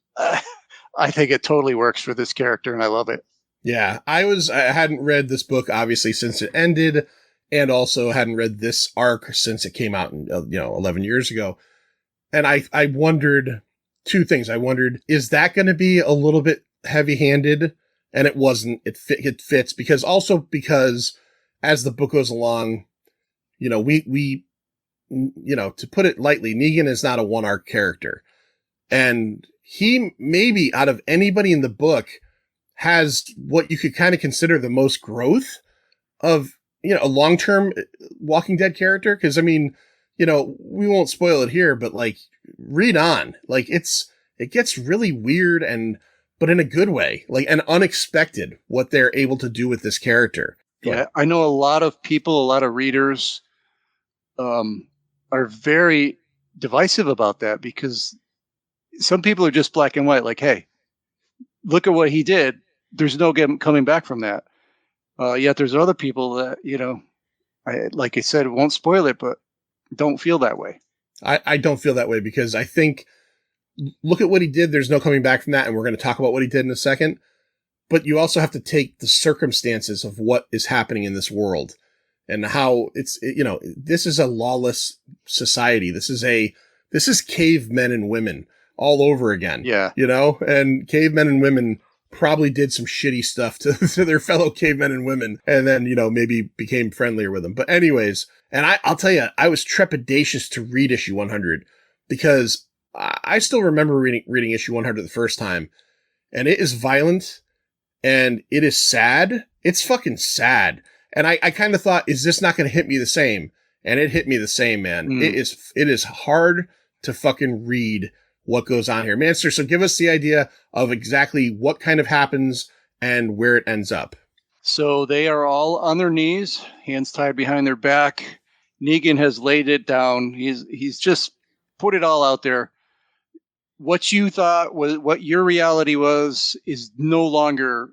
I think it totally works for this character, and I love it. Yeah, I hadn't read this book obviously since it ended, and also hadn't read this arc since it came out 11 years ago. And I wondered 2 things. I wondered, is that going to be a little bit heavy-handed? And it wasn't. It fits because as the book goes along, we to put it lightly, Negan is not a one arc character, and he maybe out of anybody in the book has what you could kind of consider the most growth of, a long-term Walking Dead character. Cause we won't spoil it here, but like read on, like it gets really weird but in a good way, like, and unexpected what they're able to do with this character. Yeah. I know a lot of people, a lot of readers, are very divisive about that because some people are just black and white, like, hey, look at what he did. There's no coming back from that. Yet there's other people that, like I said, won't spoil it, but don't feel that way. I don't feel that way because I think look at what he did. There's no coming back from that. And we're going to talk about what he did in a second. But you also have to take the circumstances of what is happening in this world and how this is a lawless society. This is cavemen and women all over again. Yeah. And cavemen and women probably did some shitty stuff to their fellow cavemen and women and then, maybe became friendlier with them. But anyways, and I'll tell you, I was trepidatious to read issue 100 because I still remember reading issue 100 the first time, and it is violent. And it is sad. It's fucking sad. And I kind of thought, is this not going to hit me the same? And it hit me the same, man. It is hard to fucking read what goes on here. Manster, so give us the idea of exactly what kind of happens and where it ends up. So they are all on their knees, hands tied behind their back. Negan has laid it down. He's just put it all out there. What you thought was what your reality was is no longer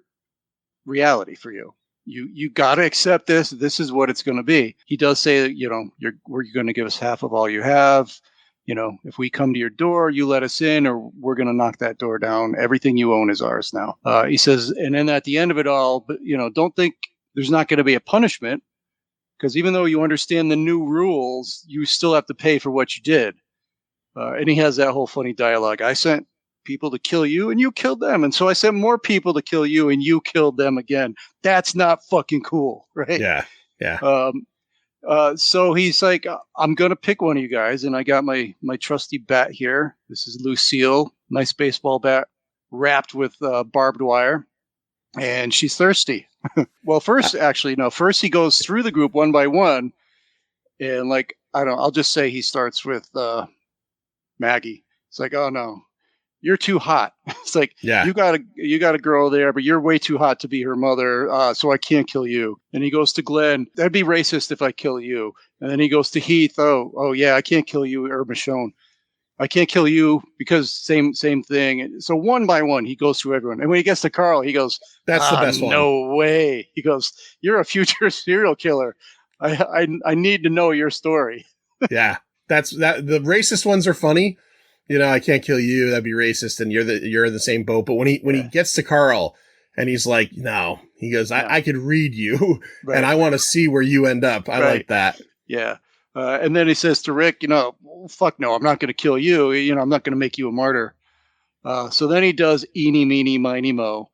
reality for you. You got to accept this. This is what it's going to be. He does say that, we're going to give us half of all you have. If we come to your door, you let us in, or we're going to knock that door down. Everything you own is ours now. He says, and then at the end of it all, but don't think there's not going to be a punishment, because even though you understand the new rules, you still have to pay for what you did. And he has that whole funny dialogue. I sent people to kill you and you killed them. And so I sent more people to kill you and you killed them again. That's not fucking cool, right? Yeah. Yeah. So he's like, I'm going to pick one of you guys. And I got my trusty bat here. This is Lucille, nice baseball bat wrapped with barbed wire. And she's thirsty. Well, first he goes through the group one by one. And I'll just say he starts with Maggie. It's like, oh no, you're too hot. It's like, yeah, you got a girl there, but you're way too hot to be her mother. So I can't kill you. And he goes to Glenn. That'd be racist if I kill you. And then he goes to Heath. Oh yeah, I can't kill you. Or Michonne, I can't kill you because same thing. So one by one, he goes through everyone. And when he gets to Carl, he goes, that's the best one. No way. He goes, you're a future serial killer. I need to know your story. Yeah. The racist ones are funny. I can't kill you. That'd be racist. And you're in the same boat. But when he gets to Carl and he's like, no, he goes, I could read you right. And I want to see where you end up. I like that. Yeah. And then he says to Rick, fuck no, I'm not going to kill you. I'm not going to make you a martyr. So then he does eeny, meeny, miny, mo.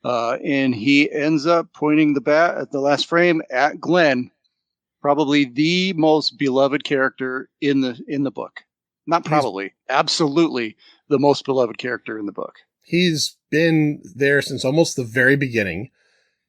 And he ends up pointing the bat at the last frame at Glenn. Probably the most beloved character in the book. Not probably, absolutely the most beloved character in the book. He's been there since almost the very beginning.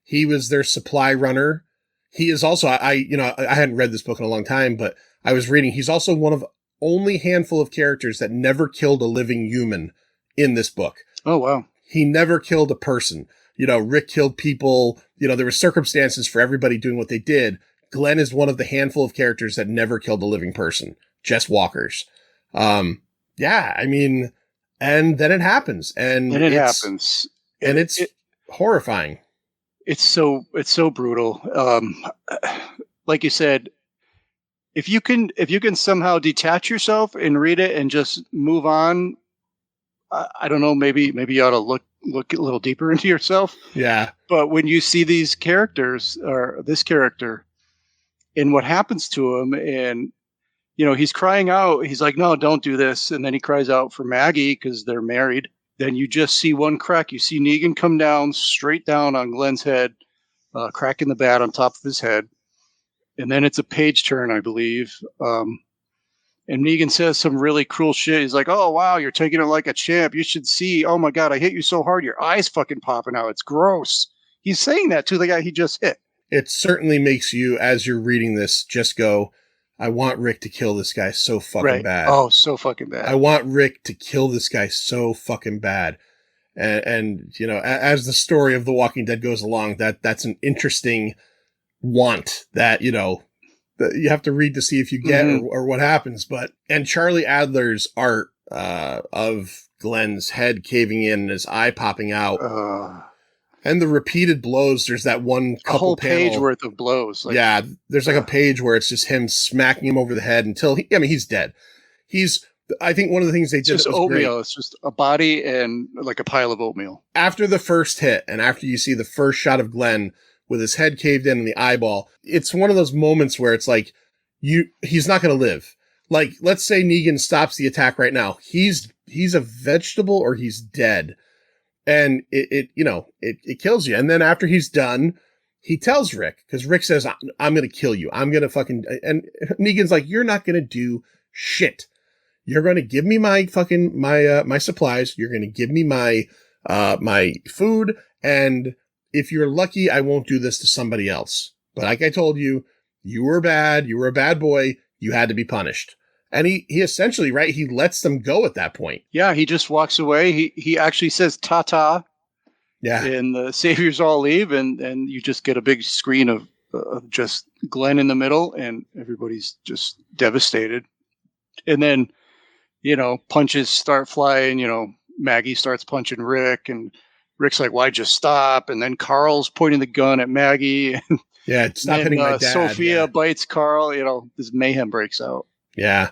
He was their supply runner. He is also, I hadn't read this book in a long time, but I was reading. He's also one of only handful of characters that never killed a living human in this book. Oh, wow. He never killed a person. Rick killed people. There were circumstances for everybody doing what they did. Glenn is one of the handful of characters that never killed a living person, just walkers. Yeah, I mean, and then it happens, and it's horrifying. It's so brutal. Like you said, if you can somehow detach yourself and read it and just move on, I don't know, maybe you ought to look a little deeper into yourself. Yeah. But when you see these characters or this character and what happens to him, and he's crying out, he's like, no, don't do this. And then he cries out for Maggie because they're married. Then you just see one crack. You see Negan come down straight down on Glenn's head, cracking the bat on top of his head. And then it's a page turn, I believe. And Negan says some really cruel shit. He's like, oh, wow, you're taking it like a champ. You should see. Oh, my God, I hit you so hard. Your eyes fucking popping out. It's gross. He's saying that to the guy he just hit. It certainly makes you, as you're reading this, just go, I want Rick to kill this guy so fucking bad. Oh, so fucking bad. I want Rick to kill this guy so fucking bad. And as the story of The Walking Dead goes along, that's an interesting want that, that you have to read to see if you get or what happens. And Charlie Adler's art of Glenn's head caving in and his eye popping out. And the repeated blows, there's that one couple a whole panel, page worth of blows. There's like a page where it's just him smacking him over the head until he's dead. He's I think one of the things they It's did just that was oatmeal. great, It's just a body and like a pile of oatmeal. after the first hit and after you see the first shot of Glenn with his head caved in and the eyeball, it's one of those moments where it's like, he's not going to live. Like, let's say Negan stops the attack right now. He's a vegetable or he's dead. And it kills you. And then after he's done, he tells Rick, because Rick says, I'm going to kill you. I'm going to fucking, and Negan's like, you're not going to do shit. You're going to give me my fucking, my supplies. You're going to give me my food. And if you're lucky, I won't do this to somebody else. But like I told you, you were bad. You were a bad boy. You had to be punished. And he essentially, right, he lets them go at that point. Yeah, he just walks away. He actually says ta-ta. Yeah. And the saviors all leave, and you just get a big screen of just Glenn in the middle, and everybody's just devastated. And then, punches start flying. Maggie starts punching Rick, and Rick's like, "Why'd you stop?" And then Carl's pointing the gun at Maggie. Yeah, stop hitting my dad. Sophia bites Carl. This mayhem breaks out. Yeah.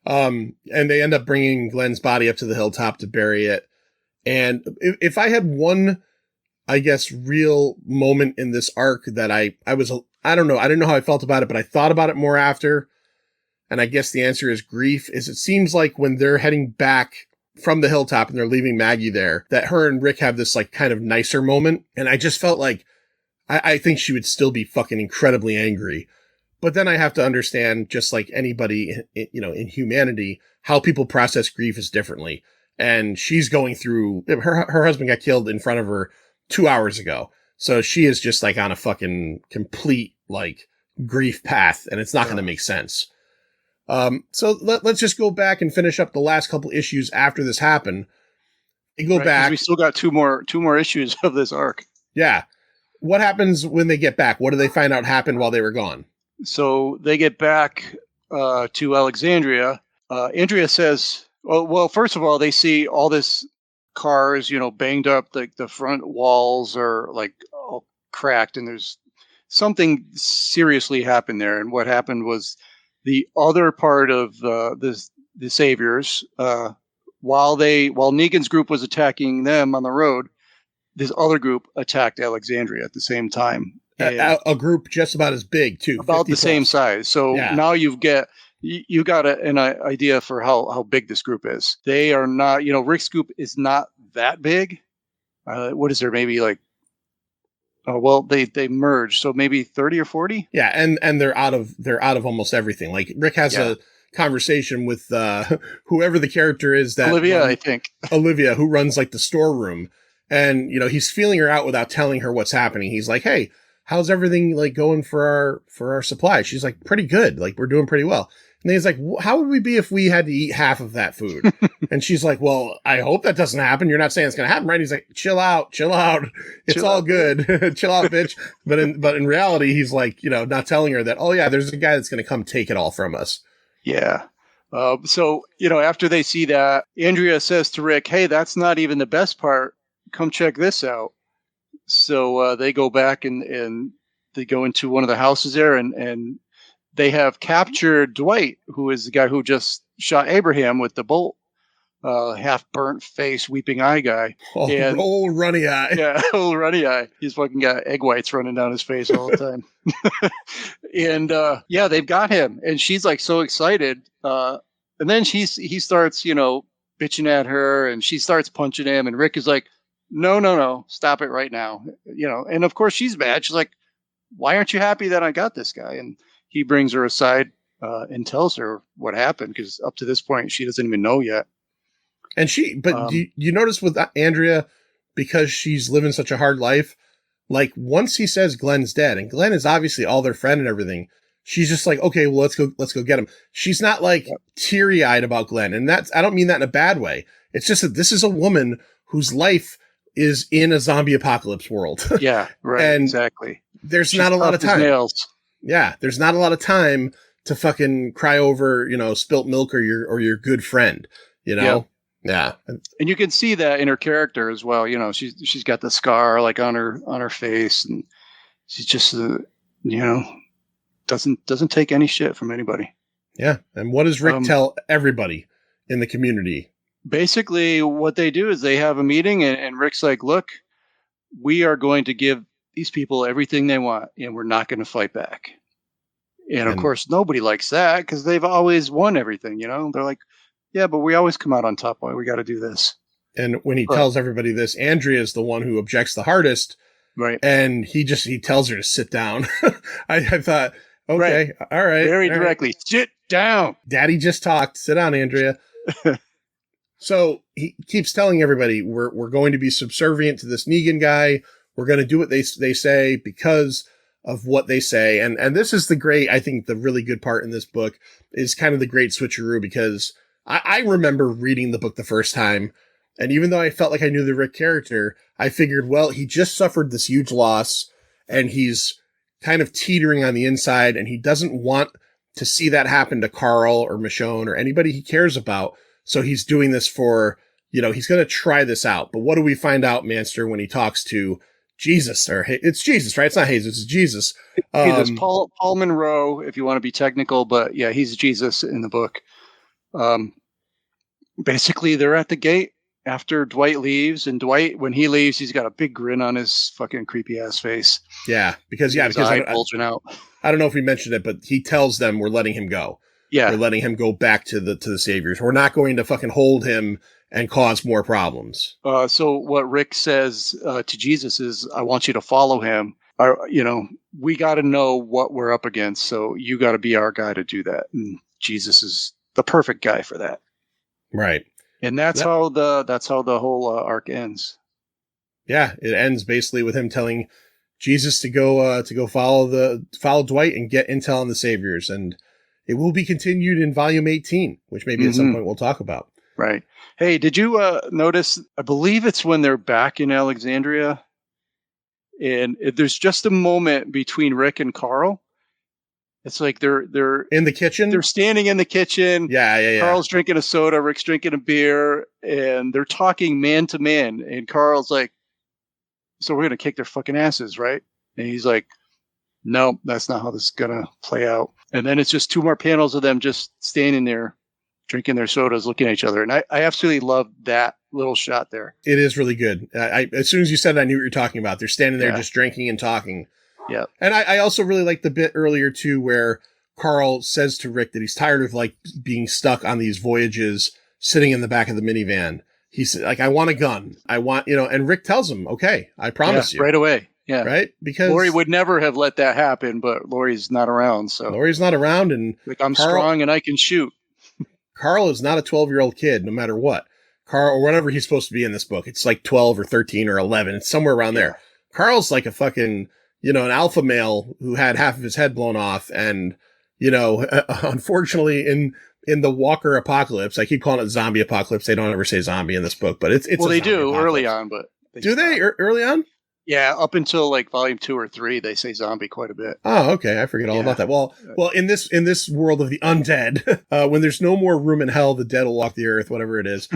And they end up bringing Glenn's body up to the hilltop to bury it. And if I had one, I guess, real moment in this arc that I don't know. I didn't know how I felt about it, but I thought about it more after. And I guess the answer is grief. It seems like when they're heading back from the hilltop and they're leaving Maggie there, that her and Rick have this like kind of nicer moment. And I just felt like, I think she would still be fucking incredibly angry. But then I have to understand, just like anybody, in humanity, how people process grief is differently. And she's going through, her husband got killed in front of her 2 hours ago. So she is just like on a fucking complete like grief path, and it's not going to make sense. So let's just go back and finish up the last couple issues after this happened. And go back. We still got two more issues of this arc. Yeah. What happens when they get back? What do they find out happened while they were gone? So they get back to Alexandria. Andrea says, well, first of all, they see all this cars, banged up. The front walls are like all cracked, and there's something seriously happened there. And what happened was the other part of the Saviors, while Negan's group was attacking them on the road, this other group attacked Alexandria at the same time. A group just about as big too, about the same size. So now you got an idea for how big this group is. They are not, Rick's group is not that big. What is there? Maybe like, they merged, so maybe 30 or 40. Yeah, and they're out of almost everything. Like Rick has a conversation with whoever the character is that Olivia, I think Olivia, who runs like the storeroom, and he's feeling her out without telling her what's happening. He's like, "Hey, how's everything like going for our supply?" She's like, "Pretty good. Like we're doing pretty well." And then he's like, "How would we be if we had to eat half of that food?" And she's like, "Well, I hope that doesn't happen. You're not saying it's going to happen, right?" He's like, Chill out. It's all good. Chill out, bitch." But in reality, he's like, not telling her that, "Oh yeah, there's a guy that's going to come take it all from us." Yeah. So, after they see that, Andrea says to Rick, "Hey, that's not even the best part. Come check this out." So they go back and they go into one of the houses there, and they have captured Dwight, who is the guy who just shot Abraham with the bolt, half burnt face, weeping eye guy. Old runny eye. Yeah, old runny eye. He's fucking got egg whites running down his face all the time. And they've got him, and she's like so excited. And then he starts, bitching at her, and she starts punching him, and Rick is like, No, stop it right now. And of course she's mad. She's like, "Why aren't you happy that I got this guy?" And he brings her aside and tells her what happened, because up to this point she doesn't even know yet. And do you notice with Andrea, because she's living such a hard life, like once he says Glenn's dead, and Glenn is obviously all their friend and everything, she's just like, "Okay, well, let's go get him." She's not like teary eyed about Glenn. And I don't mean that in a bad way. It's just that this is a woman whose life is in a zombie apocalypse world. Yeah, right. And exactly. She's not a lot of time. Nails. Yeah, there's not a lot of time to fucking cry over, spilt milk or your good friend, Yeah. And you can see that in her character as well. She's got the scar like on her face, and she's just doesn't take any shit from anybody. Yeah. And what does Rick tell everybody in the community. Basically, what they do is they have a meeting, and Rick's like, look, we are going to give these people everything they want, and we're not going to fight back. And of course, nobody likes that because they've always won everything, They're like, yeah, but we always come out on top. Why we got to do this? And when he tells everybody this, Andrea is the one who objects the hardest. Right. And he tells her to sit down. I thought, okay, right. All right. Very directly, sit down. Daddy just talked. Sit down, Andrea. So he keeps telling everybody, we're going to be subservient to this Negan guy. We're going to do what they say because of what they say. And this is I think the really good part in this book is kind of the great switcheroo, because I remember reading the book the first time. And even though I felt like I knew the Rick character, I figured, well, he just suffered this huge loss and he's kind of teetering on the inside, and he doesn't want to see that happen to Carl or Michonne or anybody he cares about. So he's doing this for, he's going to try this out. But what do we find out, Manster, when he talks to Jesus? Or it's Jesus, right? It's not Jesus, it's Jesus. Jesus, Paul Monroe, if you want to be technical, but yeah, he's Jesus in the book. Basically, they're at the gate after Dwight leaves, and Dwight, when he leaves, he's got a big grin on his fucking creepy ass face. Yeah, because bulging out. I don't know if we mentioned it, but he tells them we're letting him go. Yeah, we're letting him go back to the Saviors. We're not going to fucking hold him and cause more problems. So what Rick says to Jesus is, "I want you to follow him. We got to know what we're up against, so you got to be our guy to do that." And Jesus is the perfect guy for that. Right. And that's how the whole arc ends. Yeah, it ends basically with him telling Jesus to go follow Dwight and get intel on the Saviors, and it will be continued in volume 18, which maybe at some point we'll talk about. Right. Hey, did you notice? I believe it's when they're back in Alexandria, and there's just a moment between Rick and Carl. It's like they're in the kitchen. They're standing in the kitchen. Yeah. Carl's drinking a soda, Rick's drinking a beer, and they're talking man to man. And Carl's like, "So we're gonna kick their fucking asses, right?" And he's like, "No, that's not how this is gonna play out." And then it's just two more panels of them just standing there, drinking their sodas, looking at each other. And I absolutely love that little shot there. It is really good. As soon as you said it, I knew what you're talking about. They're standing there just drinking and talking. Yeah. And I also really like the bit earlier too, where Carl says to Rick that he's tired of like being stuck on these voyages, sitting in the back of the minivan. He's like, "I want a gun. I want, and Rick tells him, "Okay, I promise you." Right away. Yeah. Right? Because Lori would never have let that happen, but Lori's not around. So Lori's not around, and like, I'm strong and I can shoot. Carl is not a 12-year-old kid, no matter what. Carl, or whatever he's supposed to be in this book. It's like 12 or 13 or 11. It's somewhere around there. Carl's like a fucking, an alpha male who had half of his head blown off. And, unfortunately in the Walker apocalypse, I keep calling it zombie apocalypse. They don't ever say zombie in this book, but it's well, they do apocalypse. Early on, but do they early on? Yeah. Up until like volume 2 or 3, they say zombie quite a bit. Oh, okay. I forget all about that. Well, in this world of the undead, when there's no more room in hell, the dead will walk the earth, whatever it is.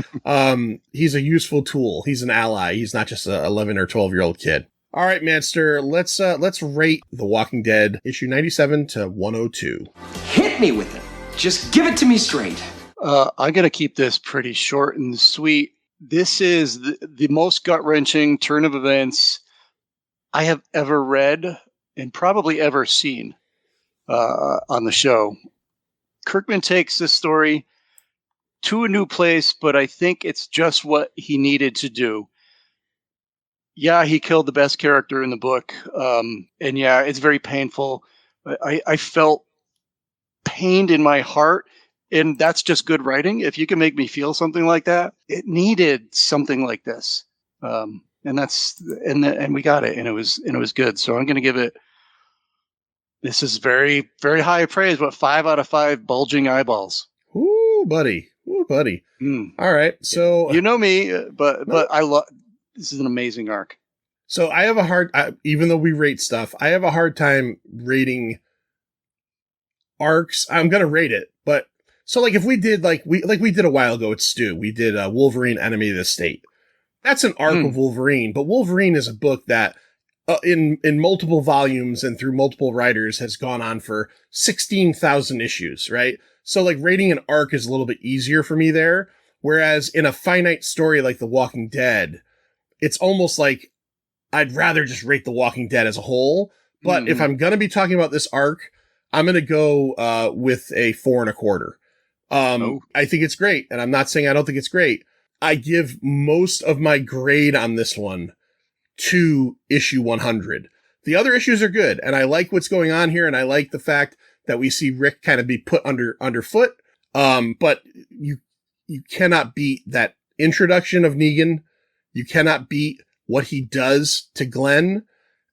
He's a useful tool. He's an ally. He's not just a 11 or 12-year-old kid. All right, Manster, let's rate The Walking Dead, issue 97 to 102. Hit me with it. Just give it to me straight. I'm going to keep this pretty short and sweet. This is the most gut-wrenching turn of events I have ever read and probably ever seen on the show. Kirkman takes this story to a new place, but I think it's just what he needed to do. Yeah, he killed the best character in the book. And yeah, it's very painful. I felt pained in my heart, and that's just good writing. If you can make me feel something like that, it needed something like this. And we got it, and it was good. So I'm going to give it, this is very, very high praise, but 5 out of 5 bulging eyeballs. Ooh, buddy. All right. So, you know me, but I love, this is an amazing arc. So I have even though we rate stuff, I have a hard time rating arcs. I'm going to rate it, but so like if we did like we did a while ago at Stu, we did Wolverine Enemy of the State. That's an arc of Wolverine, but Wolverine is a book that in multiple volumes and through multiple writers has gone on for 16,000 issues, right? So like rating an arc is a little bit easier for me there. Whereas in a finite story like The Walking Dead, it's almost like I'd rather just rate The Walking Dead as a whole. But if I'm going to be talking about this arc, I'm going to go with a 4.25. I think it's great. And I'm not saying I don't think it's great. I give most of my grade on this one to issue 100. The other issues are good. And I like what's going on here. And I like the fact that we see Rick kind of be put underfoot. But you cannot beat that introduction of Negan. You cannot beat what he does to Glenn.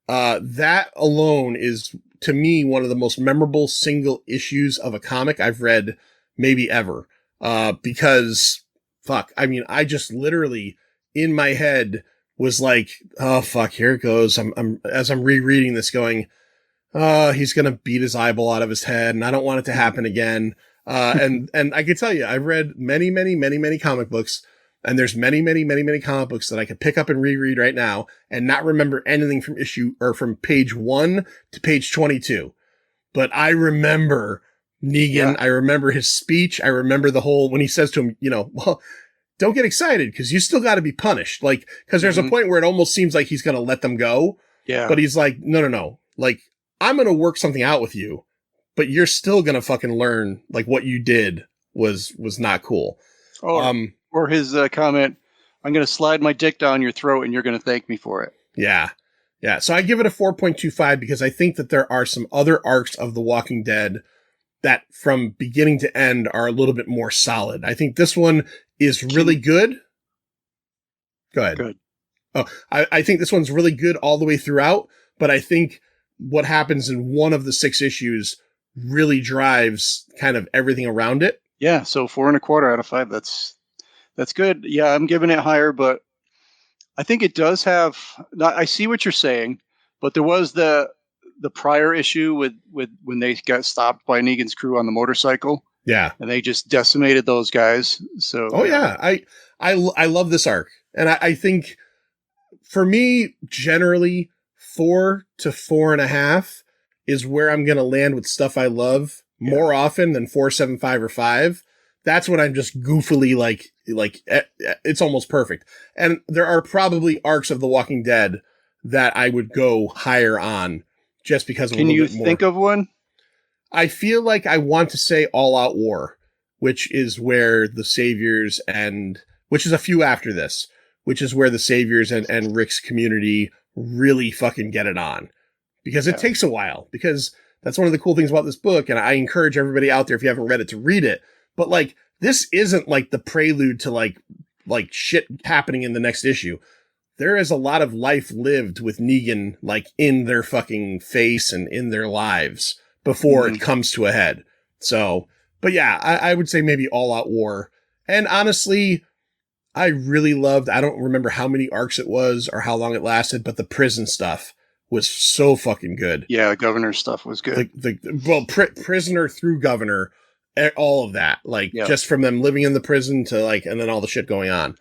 That alone is, to me, one of the most memorable single issues of a comic I've read maybe ever. Because, fuck, I mean, I just literally, in my head, was like, oh, fuck, here it goes. As I'm rereading this going, he's going to beat his eyeball out of his head, and I don't want it to happen again. And I can tell you, I've read many comic books, and there's many comic books that I could pick up and reread right now and not remember anything from from page 1 to page 22. But I remember Negan. Yeah. I remember his speech. I remember the whole, when he says to him, well, don't get excited because you still got to be punished. Like, because there's a point where it almost seems like he's going to let them go. Yeah. But he's like, no. Like, I'm going to work something out with you, but you're still going to fucking learn, like, what you did was not cool. Or his comment, I'm going to slide my dick down your throat and you're going to thank me for it. Yeah. Yeah. So I give it a 4.25 because I think that there are some other arcs of The Walking Dead that from beginning to end are a little bit more solid. I think this one is really good. Go ahead. Good. Oh, I think this one's really good all the way throughout, but I think what happens in one of the 6 issues really drives kind of everything around it. Yeah. So 4.25 out of 5. That's good. Yeah, I'm giving it higher, but I think it does have. I see what you're saying, but there was the prior issue with when they got stopped by Negan's crew on the motorcycle. Yeah, and they just decimated those guys. So I love this arc, and I think for me generally 4 to 4.5 is where I'm going to land with stuff I love more often than 4.75 or 5. That's when I'm just goofily like it's almost perfect. And there are probably arcs of The Walking Dead that I would go higher on just because of a little bit more. Can you think of one? I feel like I want to say All Out War, which is where the Saviors which is a few after this, which is where the Saviors and Rick's community really fucking get it on. Because it takes a while, because that's one of the cool things about this book. And I encourage everybody out there, if you haven't read it, to read it. But like, this isn't like the prelude to like shit happening in the next issue. There is a lot of life lived with Negan, like in their fucking face and in their lives before it comes to a head. So, but yeah, I would say maybe All Out War. And honestly, I really loved, I don't remember how many arcs it was or how long it lasted, but the prison stuff was so fucking good. Yeah, governor stuff was good. Prisoner through governor, all of that, just from them living in the prison to and then all the shit going on.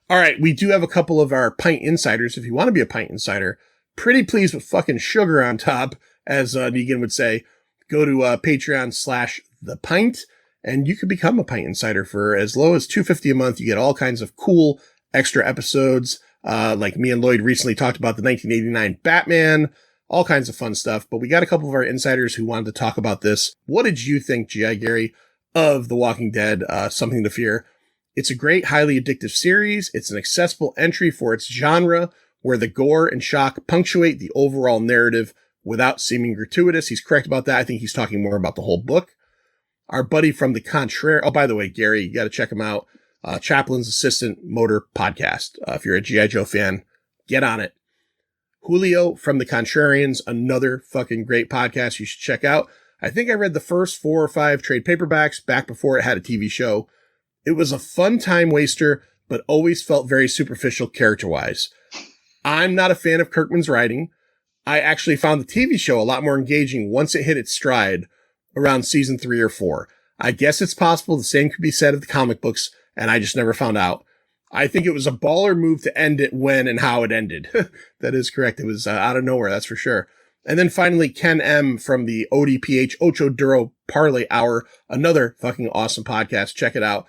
All right, we do have a couple of our pint insiders. If you want to be a pint insider, pretty pleased with fucking sugar on top, as Negan would say. Go to Patreon/thepint, and you could become a pint insider for as low as $2.50 a month. You get all kinds of cool extra episodes. Like me and Lloyd recently talked about the 1989 Batman, all kinds of fun stuff. But we got a couple of our insiders who wanted to talk about this. What did you think, G.I. Gary, of The Walking Dead, Something to Fear? It's a great, highly addictive series. It's an accessible entry for its genre, where the gore and shock punctuate the overall narrative without seeming gratuitous. He's correct about that. I think he's talking more about the whole book. Our buddy from the Contrary. Oh, by the way, Gary, you got to check him out. Chaplin's Assistant Motor Podcast. If you're a G.I. Joe fan, get on it. Julio from the Contrarians, another fucking great podcast you should check out. I think I read the first 4 or 5 trade paperbacks back before it had a TV show. It was a fun time waster, but always felt very superficial character-wise. I'm not a fan of Kirkman's writing. I actually found the TV show a lot more engaging once it hit its stride around season 3 or 4. I guess it's possible the same could be said of the comic books, and I just never found out. I think it was a baller move to end it when and how it ended. That is correct. It was out of nowhere, that's for sure. And then finally, Ken M from the ODPH Ocho Duro Parlay Hour, another fucking awesome podcast. Check it out.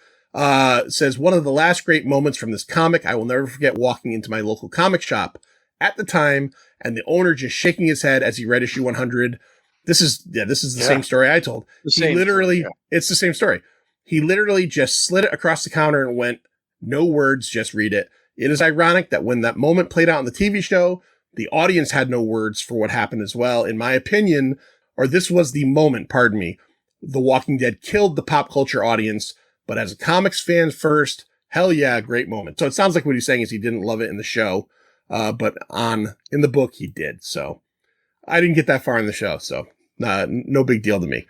Says, one of the last great moments from this comic, I will never forget walking into my local comic shop at the time and the owner just shaking his head as he read issue 100. This is the same story I told. It's the same story. He literally just slid it across the counter and went, no words, just read it. It is ironic that when that moment played out on the TV show, the audience had no words for what happened as well. In my opinion, or this was the moment, pardon me, The Walking Dead killed the pop culture audience, but as a comics fan first, hell yeah, great moment. So it sounds like what he's saying is he didn't love it in the show, but in the book he did. So I didn't get that far in the show, so no big deal to me.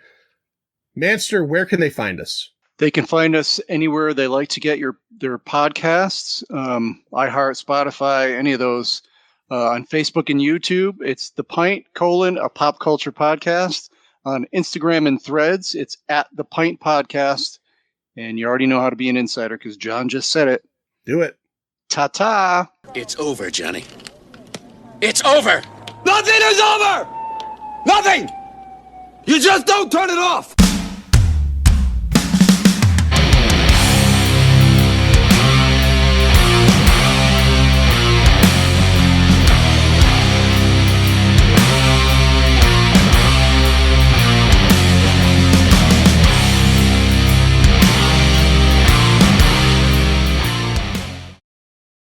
Manster, where can they find us? They can find us anywhere they like to get their podcasts, iHeart, Spotify, any of those. On Facebook and YouTube, it's The Pint, a pop culture podcast. On Instagram and Threads, it's at The Pint Podcast. And you already know how to be an insider because John just said it. Do it. Ta-ta. It's over, Johnny. It's over! Nothing is over! Nothing! You just don't turn it off!